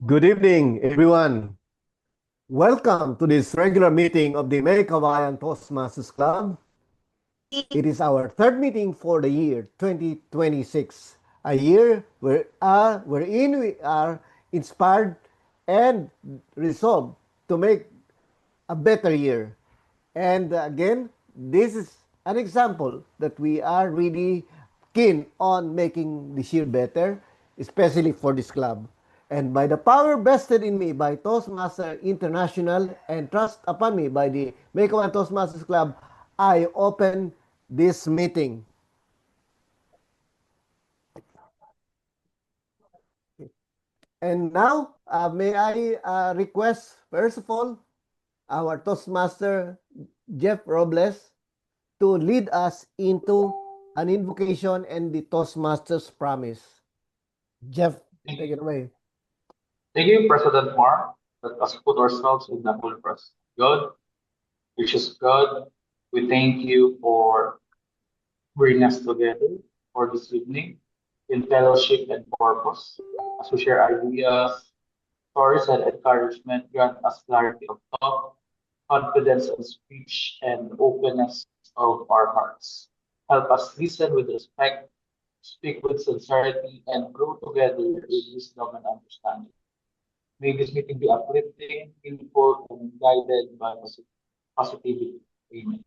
Good evening, everyone. Welcome to this regular meeting of the Meycauayan Toastmasters Club. It is our third meeting for the year 2026, a year wherein we are inspired and resolved to make a better year. And again, this is an example that we are really keen on making this year better, especially for this club. And by the power vested in me by Toastmaster International and trust upon me by the Meycauayan Toastmasters Club, I open this meeting. And now, may I request, first of all, our Toastmaster Jeff Robles to lead us into an invocation and the Toastmasters promise. Jeff, take it away. Thank you, President Mark. Let us put ourselves in the holy presence. God, gracious God, we thank you for bringing us together for this evening in fellowship and purpose. As we share ideas, stories, and encouragement, grant us clarity of thought, confidence in speech, and openness of our hearts. Help us listen with respect, speak with sincerity, and grow together with wisdom and understanding. May this meeting be uplifting, meaningful, and guided by positivity. Amen.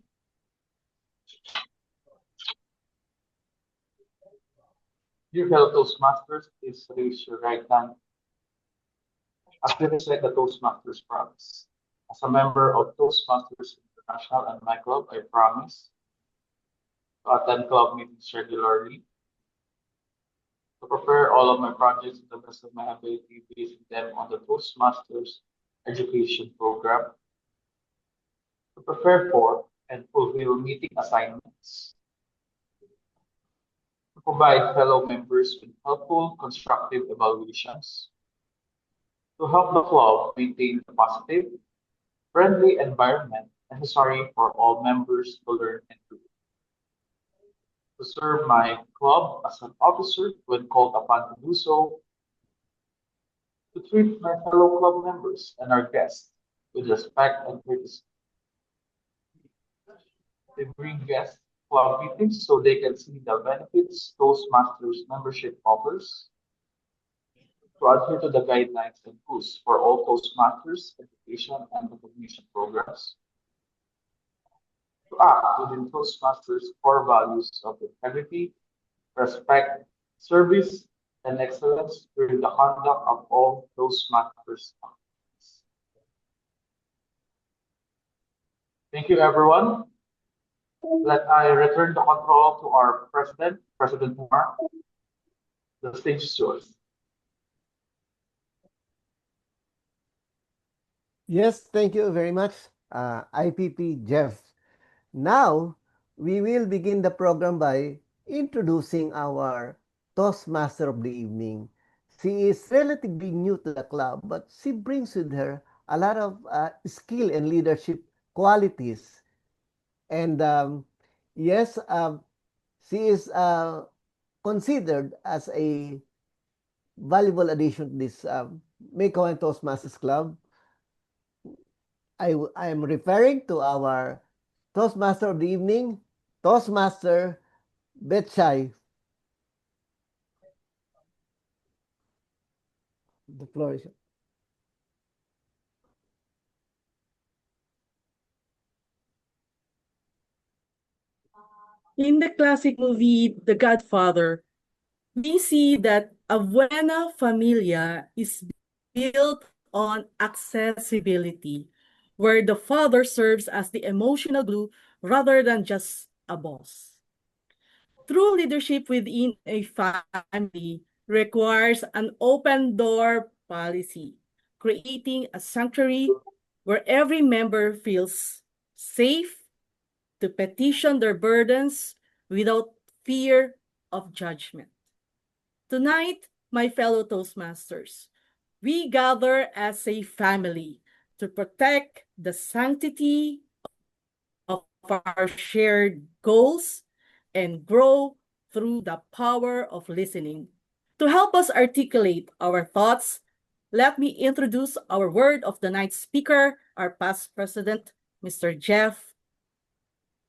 Dear fellow Toastmasters, please raise your right hand as we recite the Toastmasters promise. As a member of Toastmasters International and my club, I promise to attend club meetings regularly, to prepare all of my projects to the best of my ability, basing them on the Toastmasters education program, to prepare for and fulfill meeting assignments, to provide fellow members with helpful, constructive evaluations, to help the club maintain a positive, friendly environment necessary for all members to learn and grow, to serve my club as an officer when called upon to do so, to treat my fellow club members and our guests with respect and courtesy. They bring guests to club meetings so they can see the benefits Toastmasters membership offers, to adhere to the guidelines and rules for all Toastmasters education and recognition programs, to act within Toastmasters' core values of integrity, respect, service, and excellence during the conduct of all Toastmasters activities. Thank you, everyone. Let I return the control to our President, President Mark. The stage is yours. Yes, thank you very much, IPP Jeff. Now, we will begin the program by introducing our Toastmaster of the evening. She is relatively new to the club, but she brings with her a lot of skill and leadership qualities. And yes, she is considered as a valuable addition to this Meycauayan Toastmasters Club. I am referring to our Toastmaster of the evening, Toastmaster Betchay. The floor is yours. In the classic movie The Godfather, we see that a buena familia is built on accessibility, where the father serves as the emotional glue rather than just a boss. True leadership within a family requires an open door policy, creating a sanctuary where every member feels safe to petition their burdens without fear of judgment. Tonight, my fellow Toastmasters, we gather as a family to protect the sanctity of our shared goals and grow through the power of listening, To help us articulate our thoughts, let me introduce our word of the night speaker, our past president, Mr. Jeff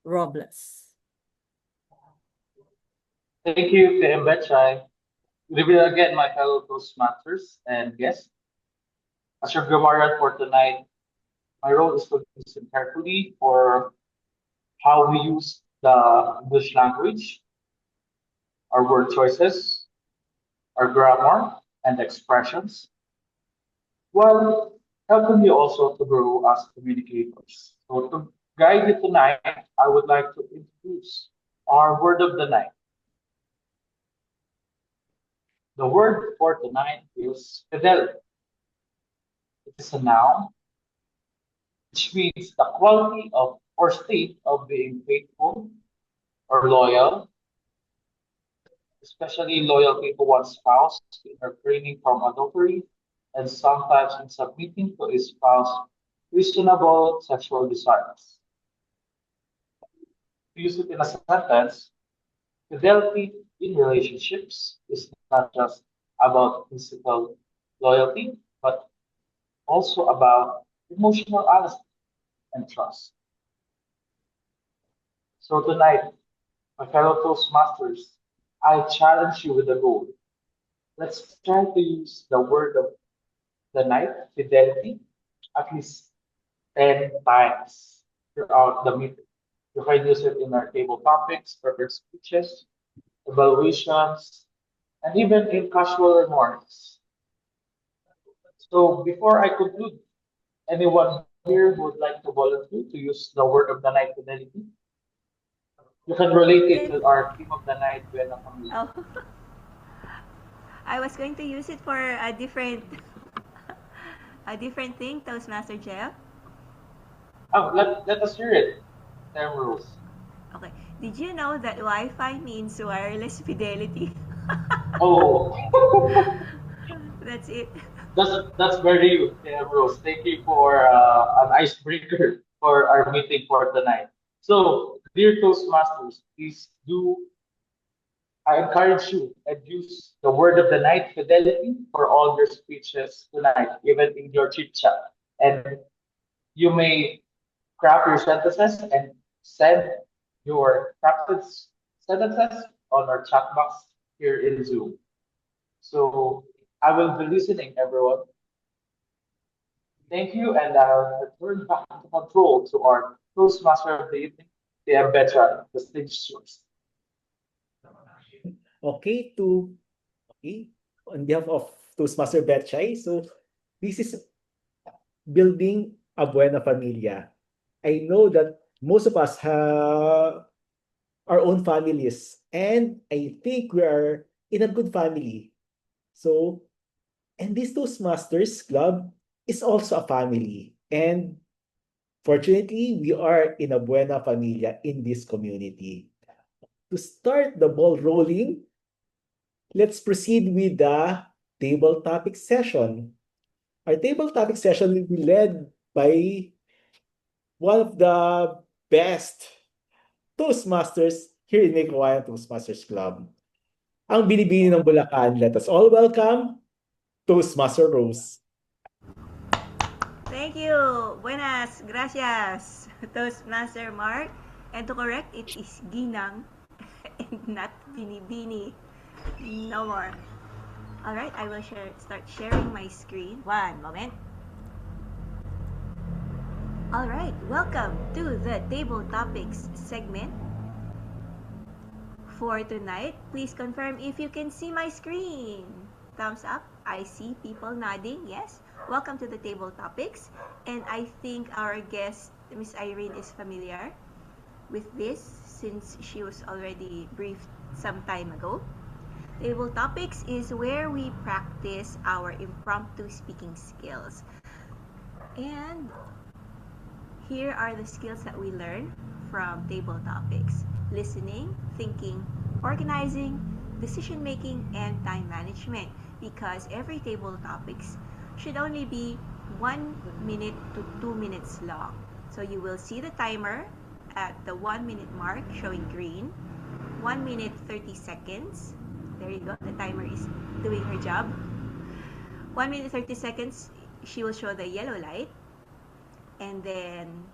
Robles. Thank you, Kuya Betchay. Good evening again, my fellow Toastmasters and guests. As your grammarian for tonight, my role is to listen carefully for how we use the English language, our word choices, our grammar, and expressions, while helping you also to grow as communicators. So to guide you tonight, I would like to introduce our word of the night. The word for tonight is fidelity. It is a noun, which means the quality of or state of being faithful or loyal, especially loyalty to one's spouse in refraining from adultery, and sometimes in submitting to a spouse reasonable sexual desires. To use it in a sentence, fidelity in relationships is not just about physical loyalty, but also about emotional honesty and trust. So tonight, my fellow Toastmasters, I challenge you with a goal. Let's try to use the word of the night, fidelity, at least 10 times throughout the meeting. You can use it in our table topics, prepared speeches, evaluations, and even in casual remarks. So before I conclude, anyone here who would like to volunteer to use the word of the night, fidelity? You can relate it to our theme of the night, BUENA, FAMILIA. Oh, I was going to use it for a different thing, Toastmaster Jeff. Oh, let us hear it. Time rules. Okay. Did you know that Wi-Fi means wireless fidelity? Oh, That's it. that's very time rules. Thank you for an icebreaker for our meeting for tonight. So, dear Toastmasters, please do. I encourage you and use the word of the night, fidelity, for all your speeches tonight, even in your chit chat. And you may craft your sentences and send your crafted sentences on our chat box here in Zoom. So I will be listening, everyone. Thank you, and I'll turn back the control to our Toastmaster of the evening, PM Betra. The stage is yours. Okay, okay, on behalf of Toastmaster Betchay, so this is building a buena familia. I know that most of us have our own families, and I think we are in a good family. So, and this Toastmasters Club is also a family. And fortunately, we are in a buena familia in this community. To start the ball rolling, let's proceed with the table topic session. Our table topic session will be led by one of the best Toastmasters here in Meycauayan Toastmasters Club. Ang binibini ng Bulacan. Let us all welcome Toastmaster Rose. Thank you. Buenas, gracias, Toastmaster Mark. And to correct, it is Ginang and not Binibini. No more. Alright, I will start sharing my screen. One moment. Alright, welcome to the Table Topics segment. For tonight, please confirm if you can see my screen. Thumbs up. I see people nodding. Yes. Welcome to the Table Topics. And I think our guest, Miss Irene, is familiar with this since she was already briefed some time ago. Table Topics is where we practice our impromptu speaking skills. And here are the skills that we learn from Table Topics: listening, thinking, organizing, decision making, and time management. Because every Table Topics should only be 1 minute to 2 minutes long. So you will see the timer at the 1 minute mark showing green, 1 minute 30 seconds, There you go. The timer is doing her job. 1 minute 30 seconds, she will show the yellow light. And then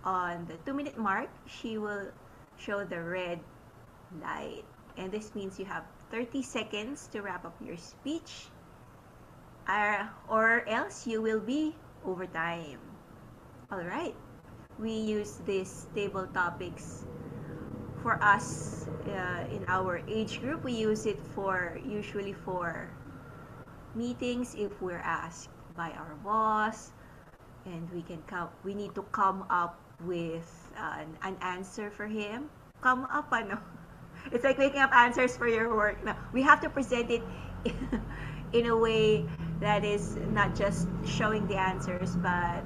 on the 2-minute mark, she will show the red light. And this means you have 30 seconds to wrap up your speech, or else you will be over time. All right. We use these table topics for us in our age group. We use it usually for meetings if we're asked by our boss, and we need to come up with an answer for him. Come up, ano? It's like making up answers for your work. No, we have to present it in a way that is not just showing the answers, but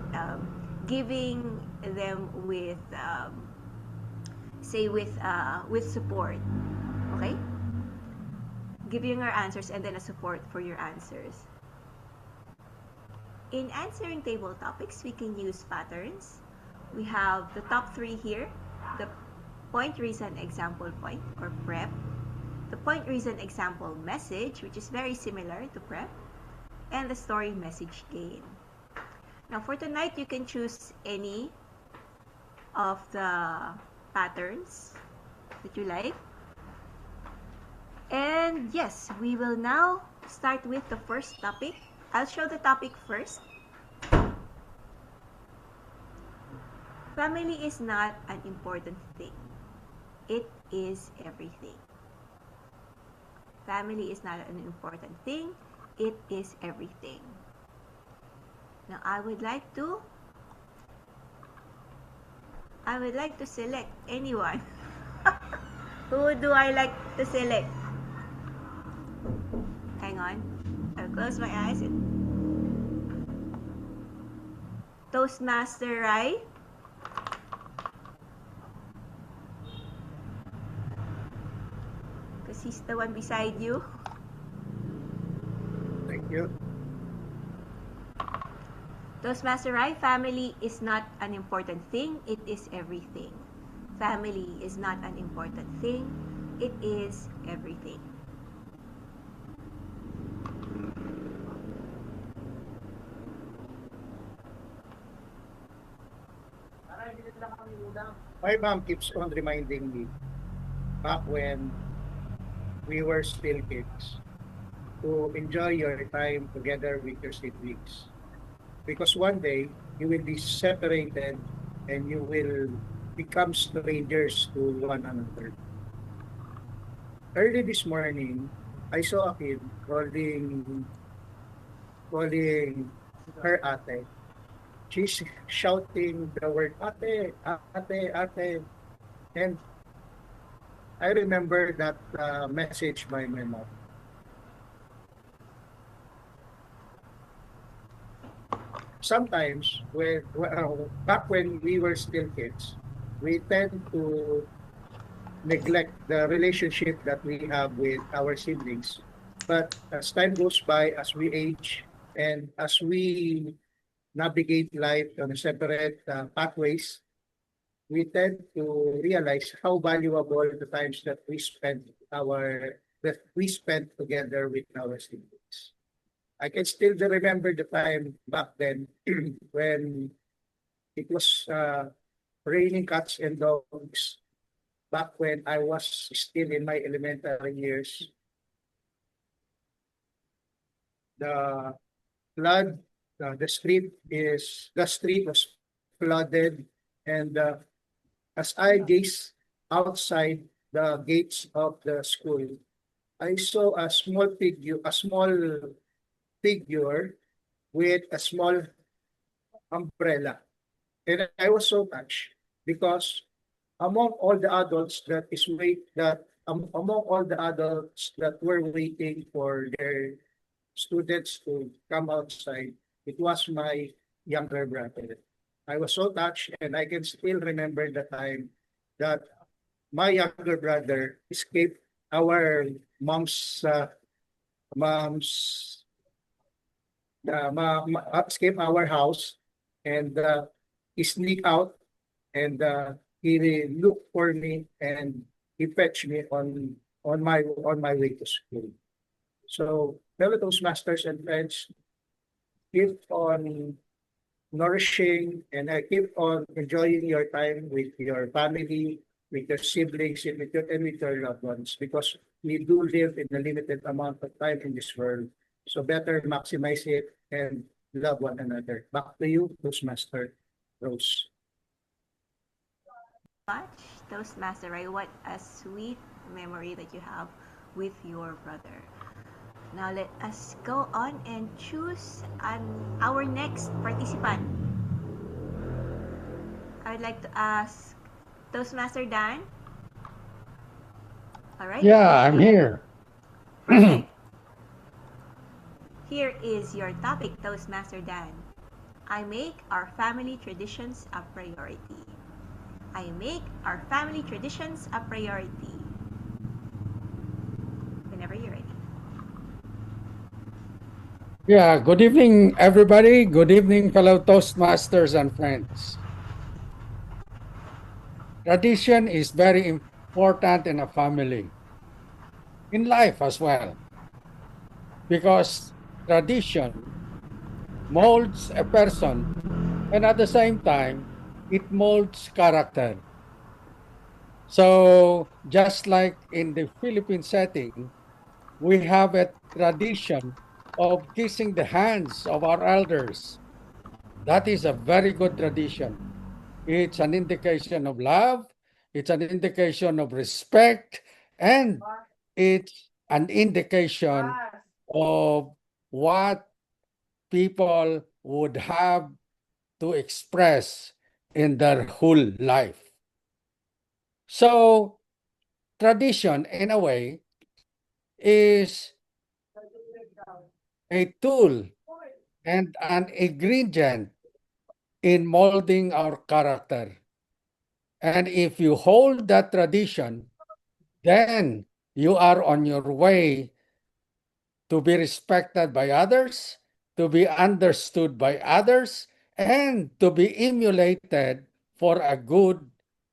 giving them with support. Okay? Giving our answers and then a support for your answers. In answering table topics, we can use patterns. We have the top 3 here: the point, reason, example, point, or prep; the point, reason, example, message, which is very similar to prep; and the story, message, gain. Now for tonight, you can choose any of the patterns that you like. And yes, we will now start with the first topic. I'll show the topic first. Family is not an important thing. It is everything. Family is not an important thing. It is everything. Now I would like to select anyone. Who do I like to select? Hang on. I'll close my eyes. Toastmaster Rai. Because he's the one beside you. Thank you. Toastmaster Rai, family is not an important thing. It is everything. Family is not an important thing. It is everything. My mom keeps on reminding me back when we were still kids to enjoy your time together with your siblings. Because one day you will be separated and you will become strangers to one another. Early this morning, I saw a kid calling her ate. She's shouting the word ate, ate, ate. And I remember that message by my mom. Sometimes, back when we were still kids, we tend to neglect the relationship that we have with our siblings. But as time goes by, as we age, and as we navigate life on separate pathways, we tend to realize how valuable the times that we spend together with our siblings. I can still remember the time back then when it was raining cats and dogs. Back when I was still in my elementary years, the flood, the street was flooded, and as I gazed outside the gates of the school, I saw a small figure with a small umbrella, and I was so touched because among all the adults that were waiting for their students to come outside, it was my younger brother. I was so touched, and I can still remember the time that my younger brother escaped our escaped our house, and he sneaked out, and he looked for me, and he fetched me on my way to school. So, fellow Toastmasters and friends, keep on nourishing and keep on enjoying your time with your family, with your siblings, and with your loved ones, because we do live in a limited amount of time in this world. So better maximize it and love one another. Back to you, Toastmaster Rose. Much, Toastmaster Ray. What a sweet memory that you have with your brother. Now let us go on and choose our next participant. I would like to ask Toastmaster Dan. All right. Yeah, I'm here. Perfect. Here is your topic, Toastmaster Dan. I make our family traditions a priority. I make our family traditions a priority. Whenever you're ready. Yeah, good evening, everybody. Good evening, fellow Toastmasters and friends. Tradition is very important in a family, in life as well, because tradition molds a person, and at the same time, it molds character. So, just like in the Philippine setting, we have a tradition of kissing the hands of our elders. That is a very good tradition. It's an indication of love, it's an indication of respect, and it's an indication of what people would have to express in their whole life. So, tradition, in a way, is a tool and an ingredient in molding our character. And if you hold that tradition, then you are on your way to be respected by others, to be understood by others, and to be emulated for a good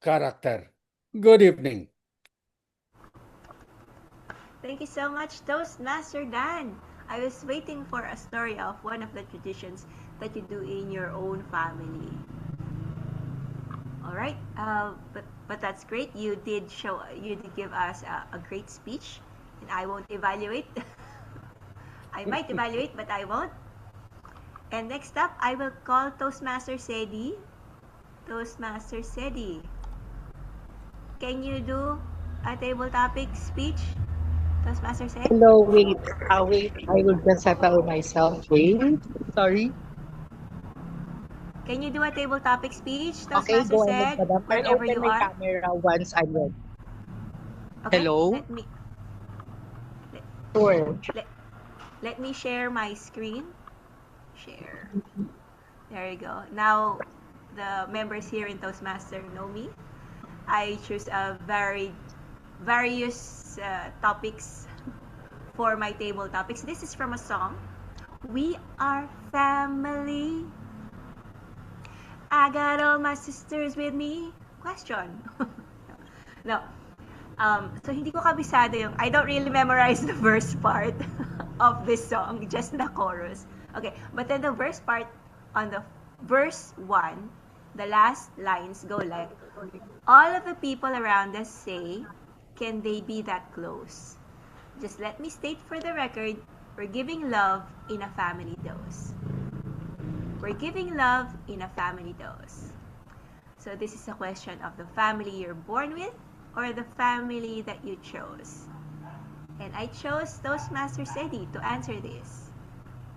character. Good evening. Thank you so much, Toastmaster Dan. I was waiting for a story of one of the traditions that you do in your own family. All right, but that's great. You did give us a great speech, and I won't evaluate. I might evaluate, but I won't. And next up, I will call Toastmaster Sedi. Toastmaster Sedi, can you do a table topic speech? Toastmaster Sedi? Hello, wait. Wait. I will just settle myself. Wait. Sorry. Can you do a table topic speech, Okay, Toastmaster go ahead, Sed, madam. I'll whenever open you my are? camera once I'm ready. Okay, Hello? Sure. let me share my screen. Share. There you go. Now, the members here in Toastmaster know me. I choose various topics for my table topics. This is from a song. We are family. I got all my sisters with me. Question. No. So hindi ko kabisado yung, I don't really memorize the verse part of this song, just the chorus. Okay, but then the verse part, on the verse 1, the last lines go like, all of the people around us say, can they be that close? Just let me state for the record, we're giving love in a family dose. We're giving love in a family dose. So this is a question of the family you're born with or the family that you chose. And I chose Toastmaster Sedi to answer this.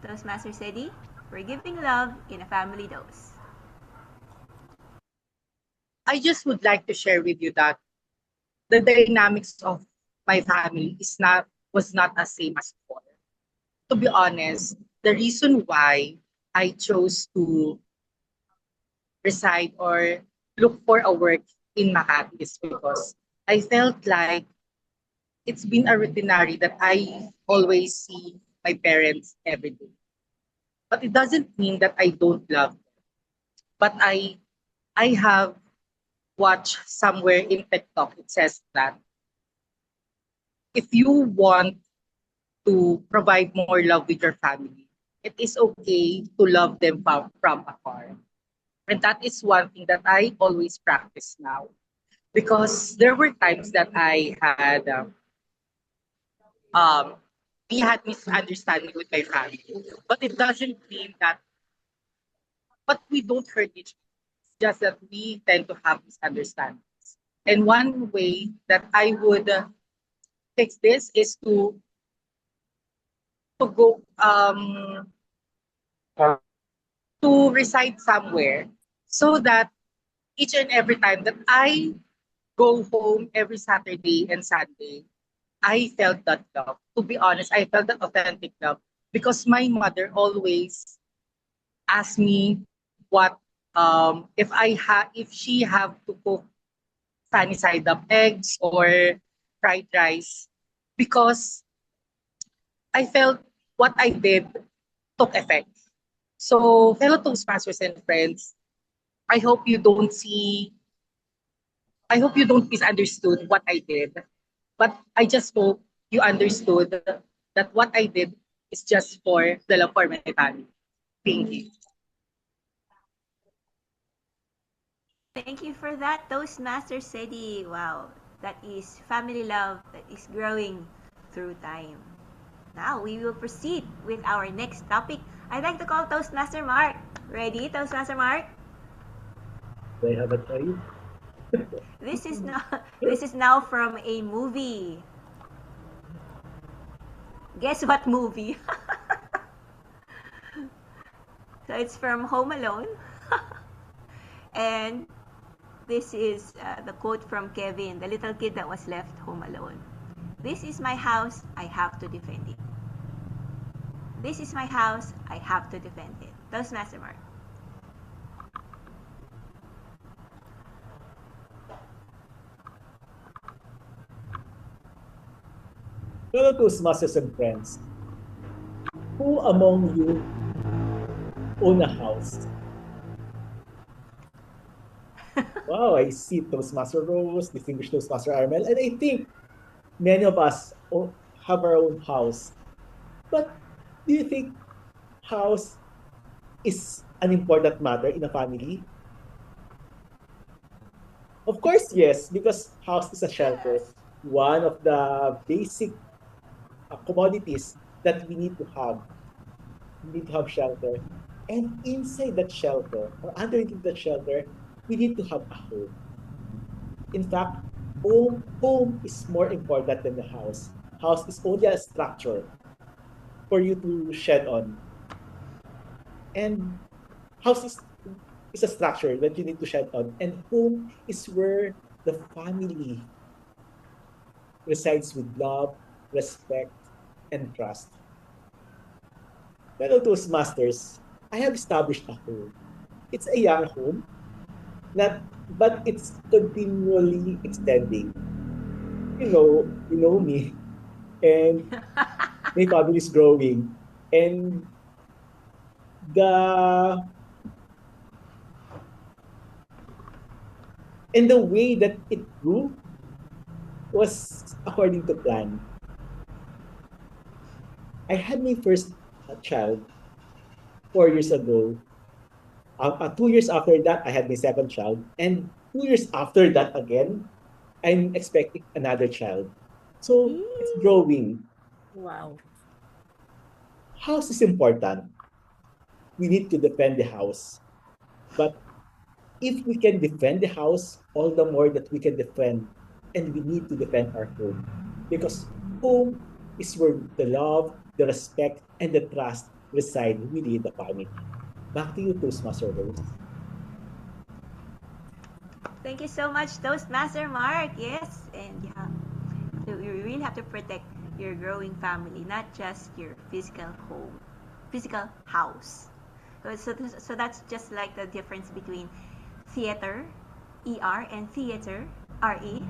Toastmaster Sedi, we're giving love in a family dose. I just would like to share with you that the dynamics of my family was not the same as before. To be honest, the reason why I chose to reside or look for a work in Makati is because I felt like it's been a routinary that I always see my parents every day. But it doesn't mean that I don't love them. But I have watched somewhere in TikTok, it says that if you want to provide more love with your family, it is okay to love them from afar. And that is one thing that I always practice now. Because there were times that I had um, we had misunderstanding with my family, but it doesn't mean that. But we don't hurt each other. It's just that we tend to have misunderstandings. And one way that I would fix this is to go to reside somewhere so that each and every time that I go home every Saturday and Sunday, I felt that love. To be honest, I felt that authentic love because my mother always asked me what if she have to cook sunny side up eggs or fried rice because I felt what I did took effect. So fellow Toastmasters and friends, I hope you don't see I hope you don't misunderstood what I did. But I just hope you understood that what I did is just for the love for my family. Thank you. Thank you for that, Toastmaster Sedi. Wow, that is family love that is growing through time. Now we will proceed with our next topic. I'd like to call Toastmaster Mark. Ready, Toastmaster Mark? Do I have a choice? This is now from a movie. Guess what movie? So it's from Home Alone. And this is the quote from Kevin, the little kid that was left home alone. This is my house, I have to defend it. This is my house, I have to defend it. Toastmaster Mark. Fellow Toastmasters and friends, who among you own a house? Wow, I see Toastmaster Rose, distinguished Toastmaster Armel, and I think many of us have our own house. But do you think house is an important matter in a family? Of course, yes, because house is a shelter. Yes. One of the basic commodities that we need to have. We need to have shelter. And inside that shelter, or underneath that shelter, we need to have a home. In fact, home is more important than the house. House is only a structure for you to shed on. And house is a structure that you need to shed on. And home is where the family resides with love, respect, and trust. Fellow Toastmasters, I have established a home. It's a young home, but it's continually extending. You know me, and my family is growing, and the the way that it grew was according to plan. I had my first child 4 years ago. 2 years after that, I had my second child. And 2 years after that again, I'm expecting another child. So it's growing. Wow. House is important. We need to defend the house. But if we can defend the house, all the more that we can defend, and we need to defend our home. Because home is where the love, the respect, and the trust reside within the family. Back to you, Toastmaster Rose. Thank you so much, Toastmaster Mark. Yes, and yeah, so you really have to protect your growing family, not just your physical home, physical house. So that's just like the difference between theater, ER, and theater, RE.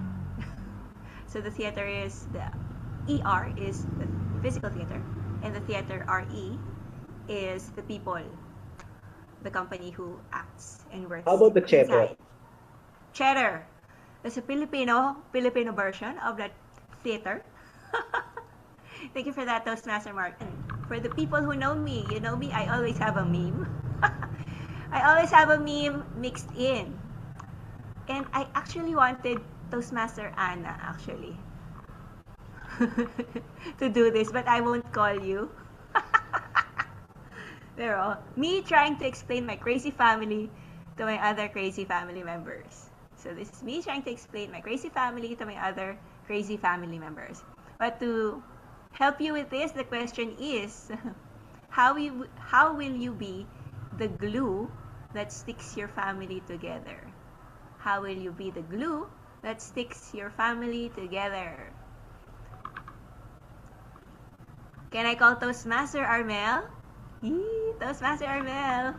So the theater is the ER is the physical theater, and the theater RE is the people, the company who acts and works. How about the cheddar? Inside. Cheddar. There's a Filipino version of that theater. Thank you for that, Toastmaster Mark. And for the people who know me, you know me, I always have a meme. I always have a meme mixed in. And I actually wanted Toastmaster Anna, actually, to do this, but I won't call you. Pero, me trying to explain my crazy family to my other crazy family members. So this is me trying to explain my crazy family to my other crazy family members. But to help you with this, the question is, how will you be the glue that sticks your family together? How will you be the glue that sticks your family together? Can I call Toastmaster Armel? Yee, Toastmaster Armel.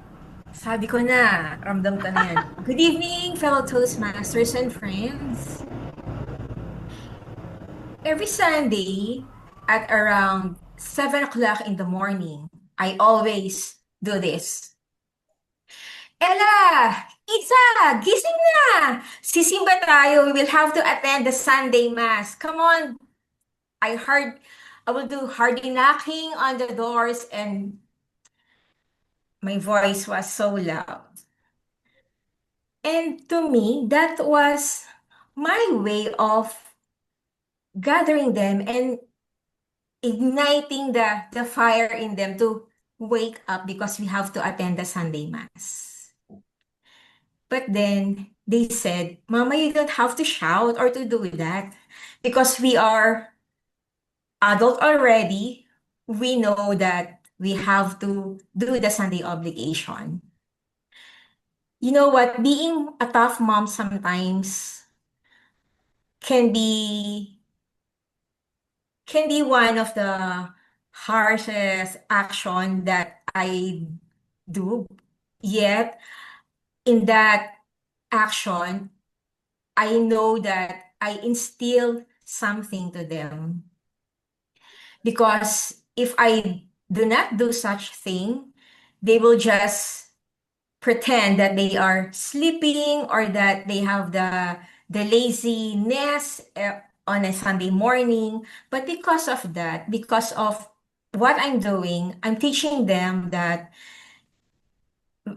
Sabi ko na, ramdam ko na yan. Good evening, fellow Toastmasters and friends. Every Sunday at around 7 o'clock in the morning, I always do this. Ella! Isa! Gising na! Sisimba tayo. We will have to attend the Sunday Mass. Come on. I will do hardy knocking on the doors and my voice was so loud. And to me, that was my way of gathering them and igniting the fire in them to wake up because we have to attend the Sunday Mass. But then they said, Mama, you don't have to shout or to do that because we are adult already. We know that we have to do the Sunday obligation. You know what? Being a tough mom sometimes can be one of the harshest action that I do. Yet, in that action, I know that I instill something to them. Because if I do not do such thing, they will just pretend that they are sleeping or that they have the laziness on a Sunday morning. But because of that, because of what I'm doing, I'm teaching them that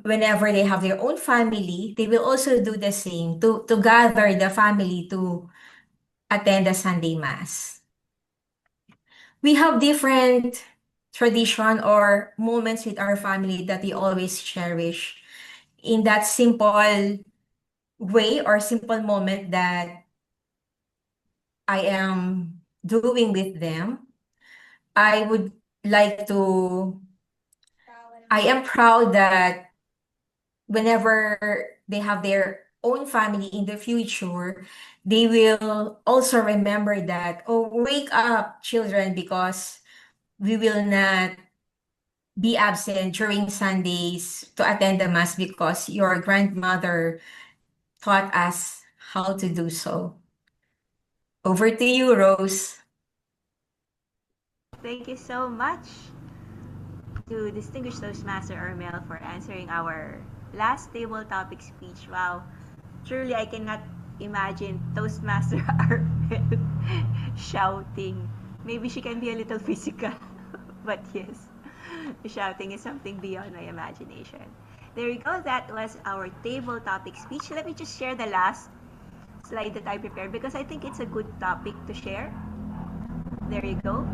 whenever they have their own family, they will also do the same to gather the family to attend the Sunday Mass. We have different tradition or moments with our family that we always cherish in that simple way or simple moment that I am doing with them. I would like to, I am proud that whenever they have their own family in the future, they will also remember that, oh, wake up, children, because we will not be absent during Sundays to attend the Mass because your grandmother taught us how to do so. Over to you, Rose. Thank you so much to distinguished Toastmaster Armel for answering our last table topic speech. Wow, truly I cannot imagine Toastmaster Armel shouting. Maybe she can be a little physical, but yes, shouting is something beyond my imagination. There you go. That was our table topic speech. Let me just share the last slide that I prepared because I think it's a good topic to share. There you go.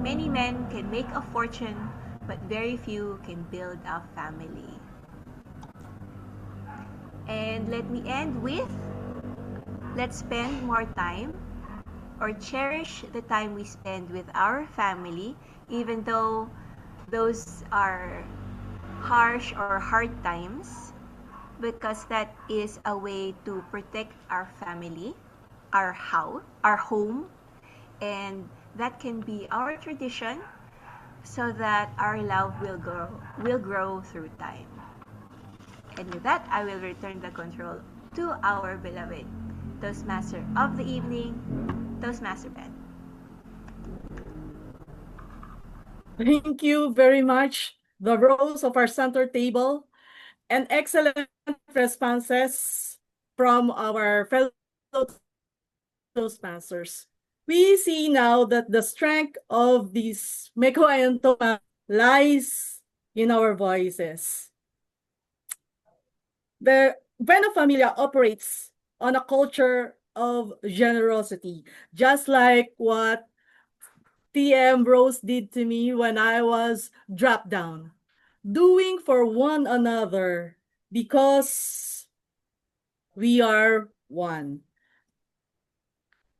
Many men can make a fortune, but very few can build a family. And let me end with, let's spend more time or cherish the time we spend with our family, even though those are harsh or hard times, because that is a way to protect our family, our house, our home, and that can be our tradition so that our love will grow through time. And with that, I will return the control to our beloved Toastmaster of the evening, Toastmaster Ben. Thank you very much, the rows of our center table, and excellent responses from our fellow Toastmasters. We see now that the strength of this Meycauayan lies in our voices. The BUENA Familia operates on a culture of generosity, just like what TM Rose did to me when I was dropped down. Doing for one another because we are one.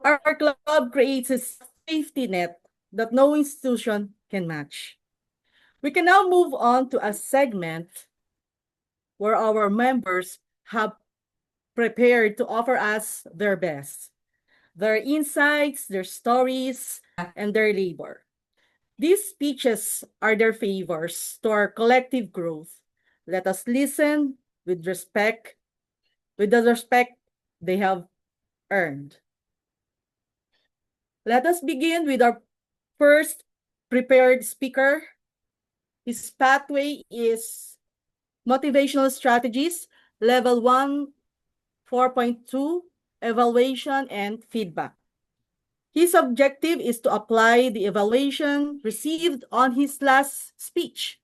Our club creates a safety net that no institution can match. We can now move on to a segment where our members have prepared to offer us their best, their insights, their stories, and their labor. These speeches are their favors to our collective growth. Let us listen with respect, with the respect they have earned. Let us begin with our first prepared speaker. His pathway is Motivational Strategies, Level 1, 4.2, Evaluation and Feedback. His objective is to apply the evaluation received on his last speech.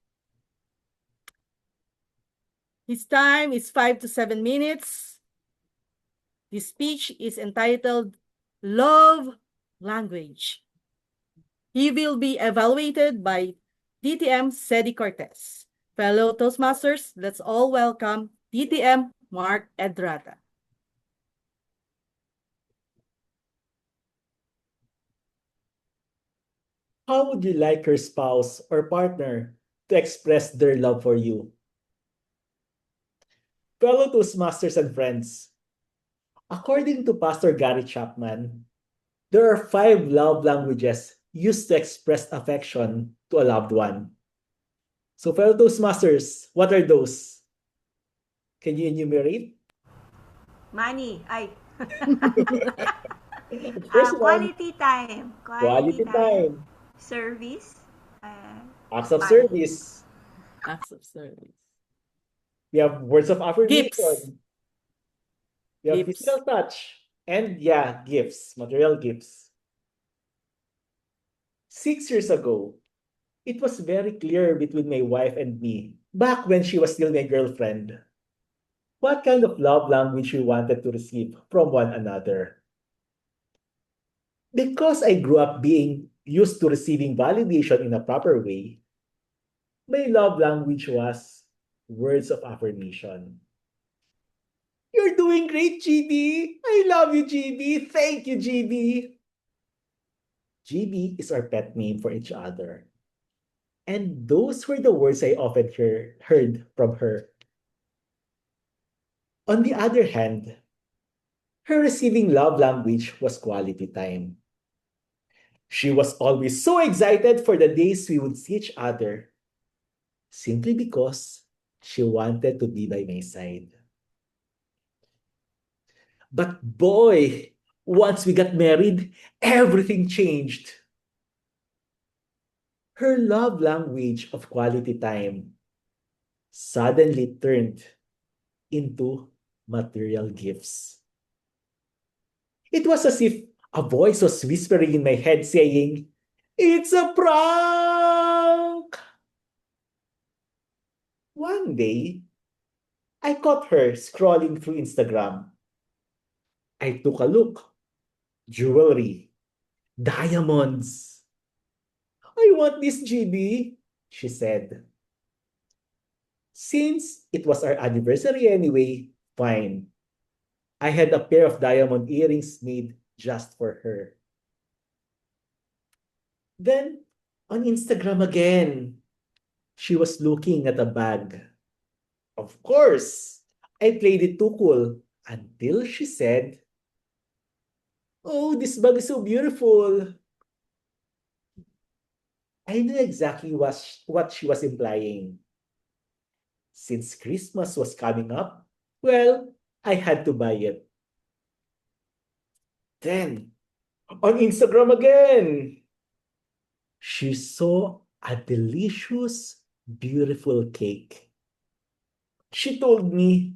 His time is 5 to 7 minutes. The speech is entitled Love Language. He will be evaluated by DTM Sedi Cortez. Fellow Toastmasters, let's all welcome DTM Mark Edrata. How would you like your spouse or partner to express their love for you? Fellow Toastmasters and friends, according to Pastor Gary Chapman, there are 5 love languages used to express affection to a loved one. So, fellow Toastmasters, what are those? Can you enumerate? Money. Ay. First one, Quality time. quality time. Service. Acts of Fun. service. Acts of service. We have words of affirmation. Gifts. We have Gifts. physical touch. And yeah, gifts, material gifts. 6 years ago, it was very clear between my wife and me, back when she was still my girlfriend, what kind of love language we wanted to receive from one another. Because I grew up being used to receiving validation in a proper way, my love language was words of affirmation. You're doing great, GB. I love you, GB. Thank you, GB. GB is our pet name for each other. And those were the words I often heard from her. On the other hand, her receiving love language was quality time. She was always so excited for the days we would see each other, simply because she wanted to be by my side. But boy, once we got married, everything changed. Her love language of quality time suddenly turned into material gifts. It was as if a voice was whispering in my head saying, "It's a prank!" One day, I caught her scrolling through Instagram. I took a look. Jewelry. Diamonds. "I want this, GB," she said. Since it was our anniversary anyway, fine. I had a pair of diamond earrings made just for her. Then, on Instagram again, she was looking at a bag. Of course, I played it too cool until she said, "Oh, this bag is so beautiful." I knew exactly what she was implying. Since Christmas was coming up, well, I had to buy it. Then, on Instagram again, she saw a delicious, beautiful cake. She told me,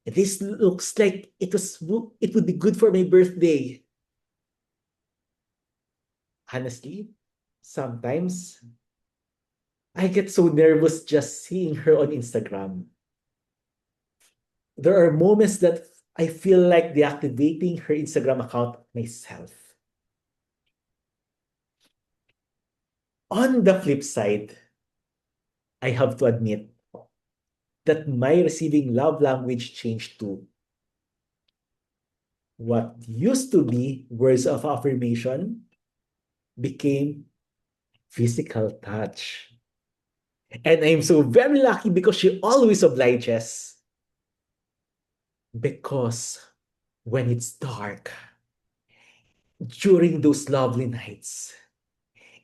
"This looks like it would be good for my birthday." Honestly, sometimes I get so nervous just seeing her on Instagram. There are moments that I feel like deactivating her Instagram account myself. On the flip side, I have to admit that my receiving love language changed too. What used to be words of affirmation became physical touch. And I'm so very lucky because she always obliges. Because when it's dark, during those lovely nights,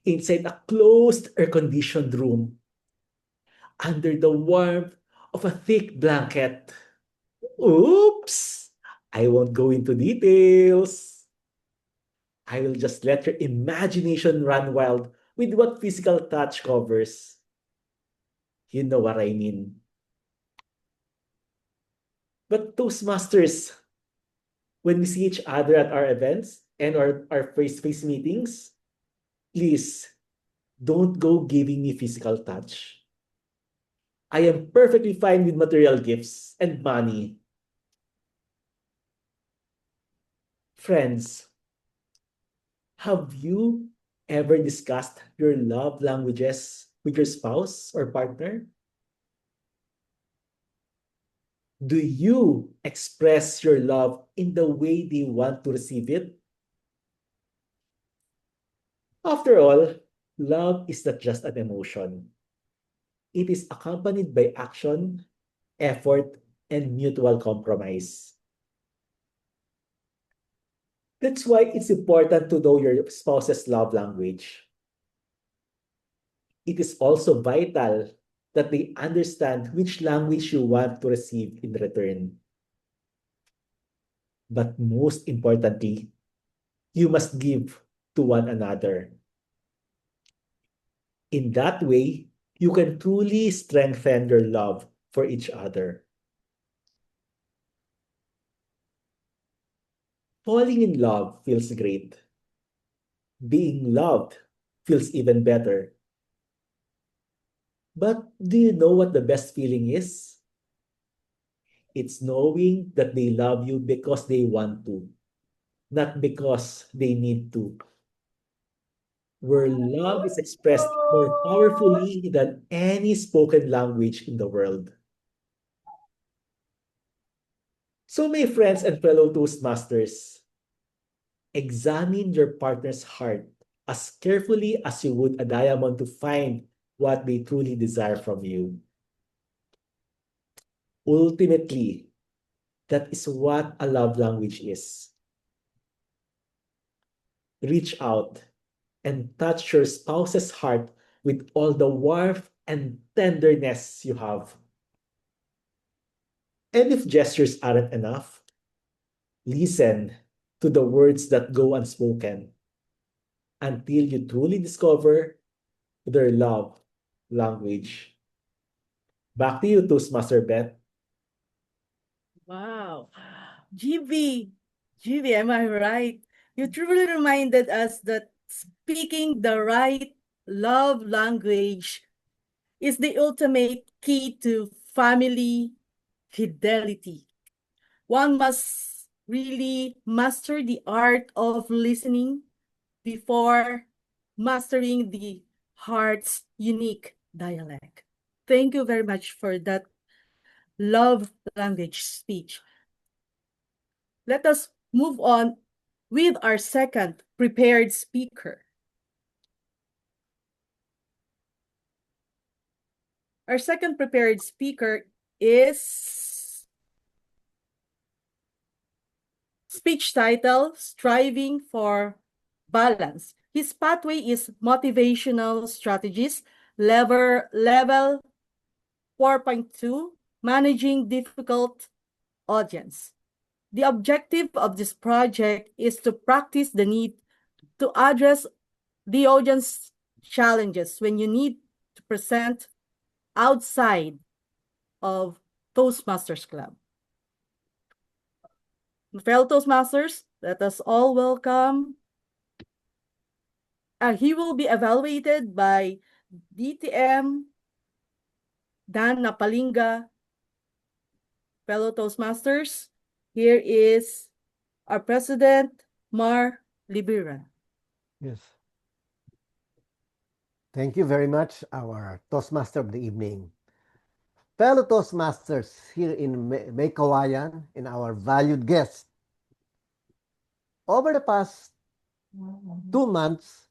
inside a closed air-conditioned room, under the warmth of a thick blanket. Oops! I won't go into details. I will just let your imagination run wild with what physical touch covers. You know what I mean. But Toastmasters, when we see each other at our events and our face-to-face meetings, please don't go giving me physical touch. I am perfectly fine with material gifts and money. Friends, have you ever discussed your love languages with your spouse or partner? Do you express your love in the way they want to receive it? After all, love is not just an emotion. It is accompanied by action, effort, and mutual compromise. That's why it's important to know your spouse's love language. It is also vital that they understand which language you want to receive in return. But most importantly, you must give to one another. In that way, you can truly strengthen your love for each other. Falling in love feels great. Being loved feels even better. But do you know what the best feeling is? It's knowing that they love you because they want to, not because they need to. Where love is expressed more powerfully than any spoken language in the world. So, my friends and fellow Toastmasters, examine your partner's heart as carefully as you would a diamond to find what they truly desire from you. Ultimately, that is what a love language is. Reach out and touch your spouse's heart with all the warmth and tenderness you have. And if gestures aren't enough, listen to the words that go unspoken until you truly discover their love language. Back to you, Toastmaster Beth. Wow. GB, GB, am I right? You truly reminded us that speaking the right love language is the ultimate key to family fidelity. One must really master the art of listening before mastering the heart's unique dialect. Thank you very much for that love language speech. Let us move on with our second prepared speaker. Our second prepared speaker is speech title, Striving for Balance. His pathway is Motivational Strategies, level 4.2, Managing Difficult Audience. The objective of this project is to practice the need to address the audience challenges when you need to present outside of Toastmasters Club. Fellow Toastmasters, let us all welcome He will be evaluated by DTM Dan Napalinga, fellow Toastmasters. Here is our President, Mar Libiran. Yes. Thank you very much, our Toastmaster of the evening. Fellow Toastmasters here in Meycauayan and our valued guests. Over the past 2 months,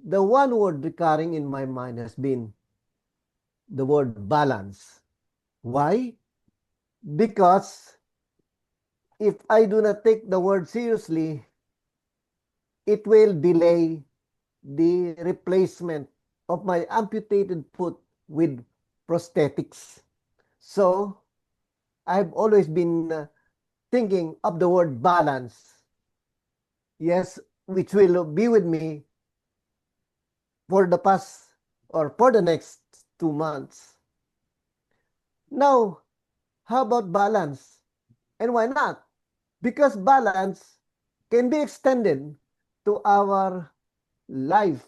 the one word recurring in my mind has been the word balance. Why? Because if I do not take the word seriously, it will delay the replacement of my amputated foot with prosthetics. So, I've always been thinking of the word balance. Yes, which will be with me for the past or for the next 2 months. Now, how about balance? And why not? Because balance can be extended to our life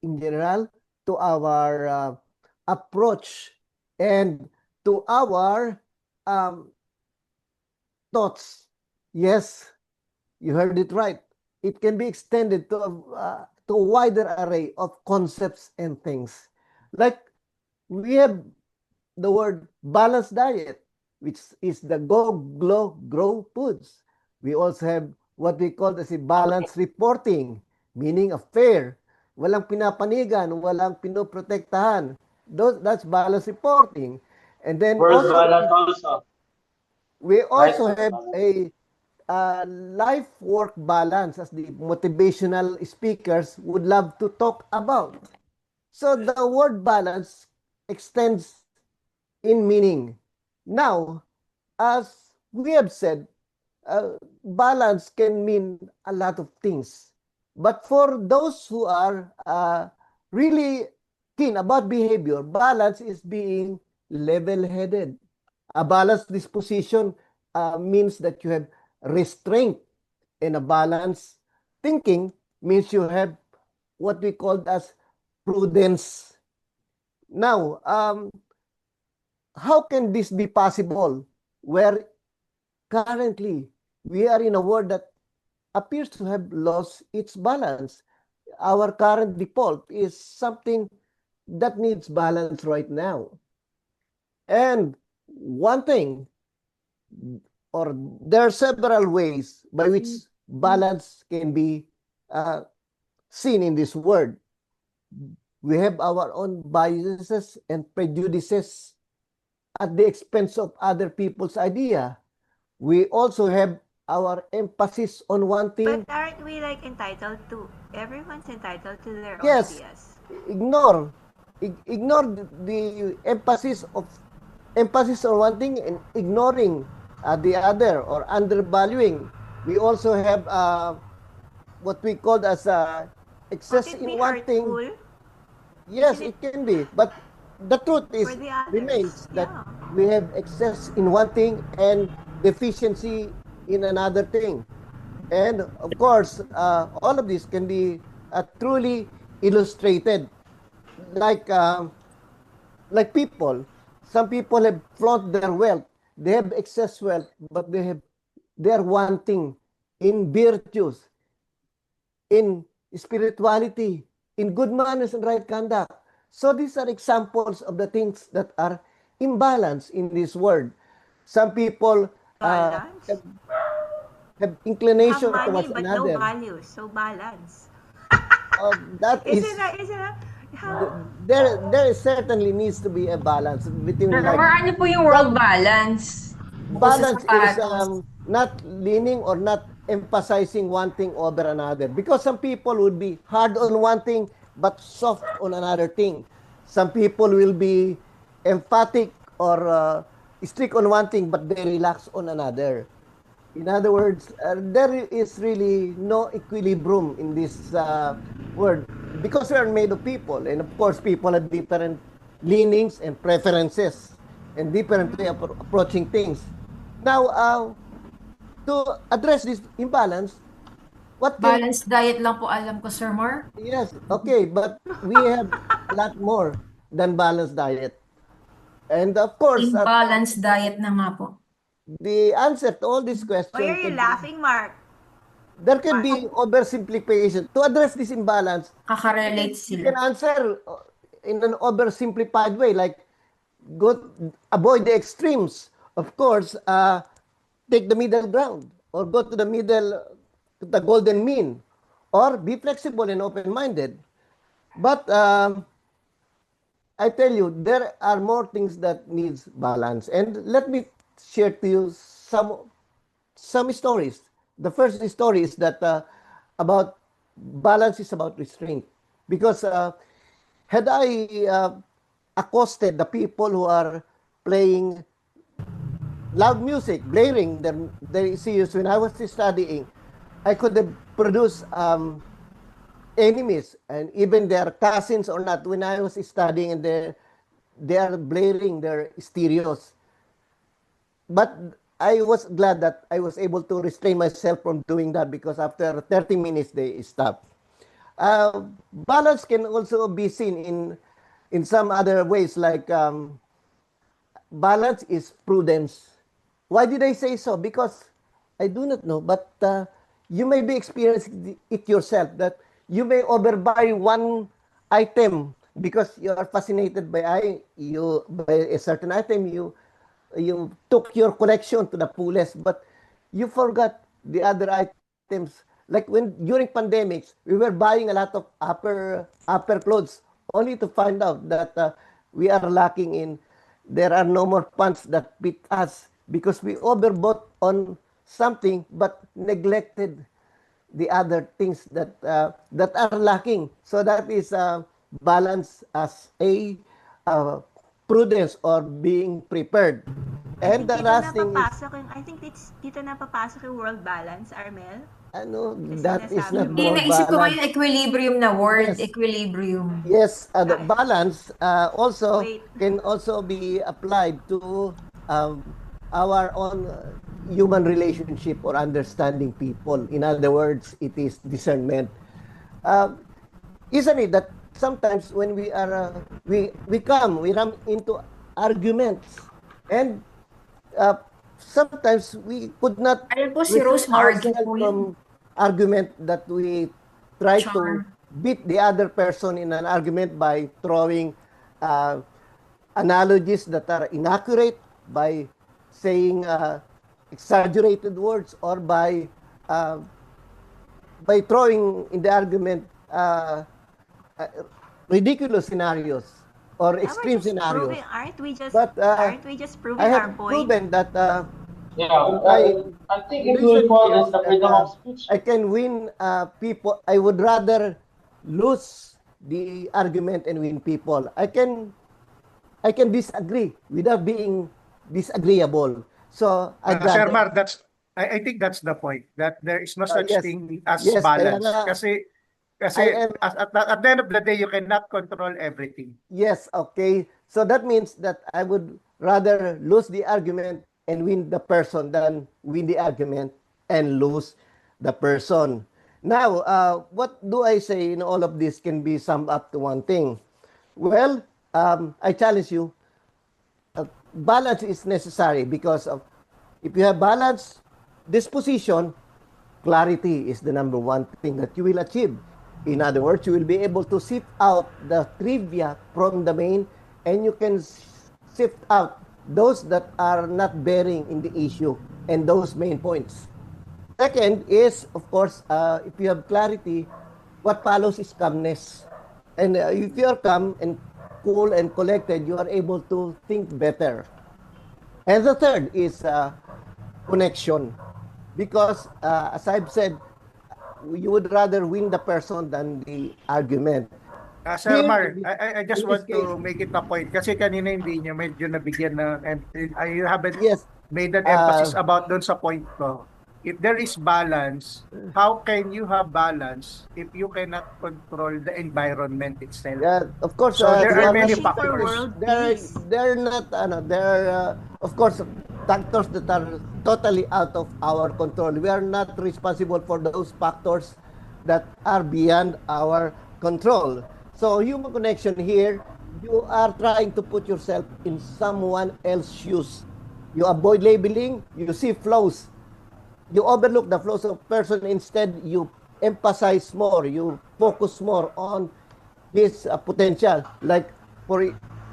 in general, to our approach, and to our thoughts. Yes, you heard it right. It can be extended to a wider array of concepts and things. Like we have the word balanced diet, which is the go, glow, grow foods. We also have what we call as a balanced reporting, meaning a fair. Walang pinapanigan, walang pinoprotektahan. That's balanced reporting. And then Where's also, balance also? we Right? also have a life-work balance as the motivational speakers would love to talk about. So the word balance extends in meaning. Now, as we have said, balance can mean a lot of things. But for those who are really keen about behavior, balance is being level-headed. A balanced disposition means that you have restraint, and a balanced thinking means you have what we call as prudence. Now, how can this be possible where currently we are in a world that appears to have lost its balance? Our current default is something that needs balance right now. And one thing, or there are several ways by which balance can be seen in this word. We have our own biases and prejudices at the expense of other people's idea. We also have our emphasis on one thing. But aren't we like entitled to? Everyone's entitled to their own Yes, ideas. ignore the emphasis on one thing and ignoring the other or undervaluing. We also have what we call as excess Could it in be one thing. hurtful Yes, Isn't it can be, but the truth for is the others? remains that Yeah. we have excess in one thing and deficiency in another thing. And of course, all of this can be truly illustrated. Like people, some people have flaunt their wealth. They have excess wealth, but they are wanting in virtues, in spirituality, in good manners and right conduct. So these are examples of the things that are imbalance in this world. Some people Balance. have You have inclination money towards but no another. values, so balance. That is, Isn't that? Isn't that? How? there certainly needs to be a balance between like Sir, ano po yung world some balance? Bukod sa balance is sapatos. not leaning or not emphasizing one thing over another, because some people would be hard on one thing but soft on another thing. Some people will be emphatic or strict on one thing but they relax on another. In other words, there is really no equilibrium in this word, because we are made of people, and of course people have different leanings and preferences and different way of approaching things. Now, to address this imbalance, What can Balanced diet lang po alam ko, Sir Mar. Yes, okay, but we have a lot more than balanced diet. And of course, Imbalanced diet na nga po. the answer to all these Why are questions you laughing, Mark? there can be oversimplification. To address this imbalance, Kakarelate you can sila. answer in an oversimplified way, like avoid the extremes. Of course, take the middle ground or go to the middle, to the golden mean, or be flexible and open-minded. But I tell you, there are more things that needs balance. And let me share to you some stories. The first story is that about balance is about restraint. Because had I accosted the people who are playing loud music, blaring their CUs when I was studying, I could have produced enemies and even their cousins or not when I was studying, and they are blaring their stereos. But I was glad that I was able to restrain myself from doing that, because after 30 minutes they stopped. Balance can also be seen in some other ways, like balance is prudence. Why did I say so? Because I do not know, but you may be experiencing it yourself, that you may overbuy one item because you are fascinated by a certain item. You took your collection to the fullest, but you forgot the other items. Like when during pandemics, we were buying a lot of upper clothes, only to find out that we are lacking in. There are no more pants that fit us because we overbought on something but neglected the other things that are lacking. So that is balance as a prudence or being prepared. And the last thing is, I think dito na papasok yung world balance, Armel. ano, Kasi that is nasabi not mo. more Naisip ko balance. ngayon equilibrium na word. Yes. Equilibrium. Yes, the balance also Wait. can also be applied to our own human relationship or understanding people. In other words, it is discernment. Isn't it that sometimes when we are we run into arguments, and sometimes we could not Ayun po, si restrain Rose ma-argue ourselves po from yun. argument, that we try to Charm. beat the other person in an argument by throwing analogies that are inaccurate, by saying exaggerated words, or by throwing in the argument ridiculous scenarios or extreme scenarios. Aren't we just But proving I our have point? proven that Yeah, I think it will recent fall years as the that, freedom of speech. I can win people. I would rather lose the argument and win people. I can disagree without being disagreeable. So I'd Sir rather, Mar, I think that's the point, that there is no such yes, thing as yes, kaya balance. nga, Kasi I am, at the end of the day, you cannot control everything. yes, okay. So that means that I would rather lose the argument and win the person than win the argument and lose the person. Now, what do I say in all of this can be summed up to one thing? Well, I challenge you. Balance is necessary, because of, if you have balance disposition, clarity is the number one thing that you will achieve. In other words, you will be able to sift out the trivia from the main, and you can sift out those that are not bearing in the issue and those main points. Second is, of course, if you have clarity, what follows is calmness. And if you are calm and cool and collected, you are able to think better. And the third is connection. Because, as I've said, you would rather win the person than the argument. Sir Here, Mar, I just in want this to case, make it a point. Kasi kanina hindi niyo medyo nabigyan na, and you haven't yes, made an emphasis about doon sa point ko. If there is balance, how can you have balance if you cannot control the environment itself? yeah, of course, So there you are are many Wishing for factors. world they're peace. they're not, they're of course, factors that are totally out of our control. We are not responsible for those factors that are beyond our control. So human connection here, you are trying to put yourself in someone else's shoes. You avoid labeling, you see flaws. You overlook the flaws of person. Instead, you emphasize more, you focus more on his potential. Like, for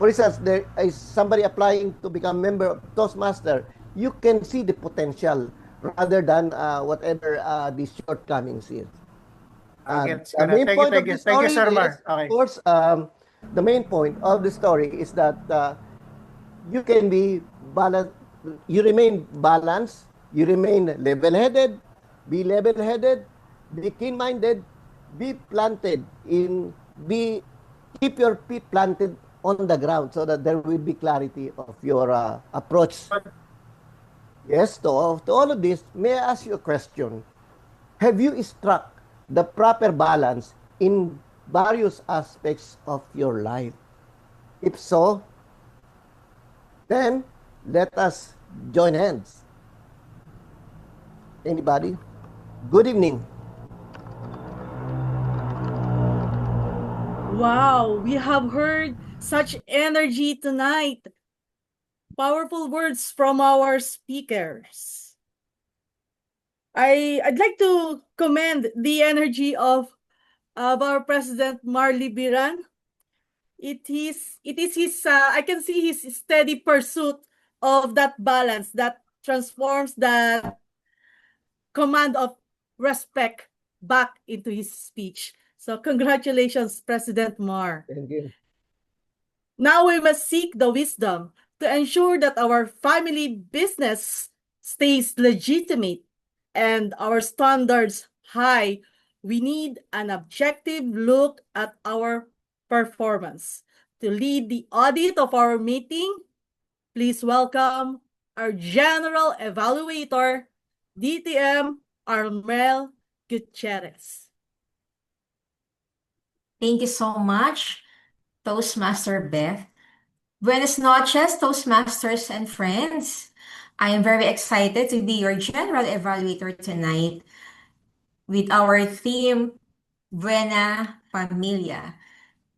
instance, there is somebody applying to become member of Toastmaster. You can see the potential rather than whatever the shortcomings is. Gets The gonna. main point of the Thank you, story Sir is, Mar. of Okay. course, the main point of the story is that you can be balanced, you remain balanced, you remain level-headed, be level-headed, be keen-minded, be planted in, be, keep your feet planted on the ground so that there will be clarity of your approach. Yes, to all of this, may I ask you a question? Have you struck the proper balance in various aspects of your life? If so, then let us join hands. Anybody? Good evening. Wow, we have heard such energy tonight. Powerful words from our speakers. I'd like to commend the energy of our President Marley Biran. It is his I can see his steady pursuit of that balance that transforms that command of respect back into his speech. So congratulations, President Mar. Thank you. Now we must seek the wisdom to ensure that our family business stays legitimate and our standards high. We need an objective look at our performance. To lead the audit of our meeting, please welcome our General Evaluator, DTM Armel Gutierrez. Thank you so much, Toastmaster Beth. Buenas noches, Toastmasters and friends. I am very excited to be your general evaluator tonight with our theme, Buena Familia.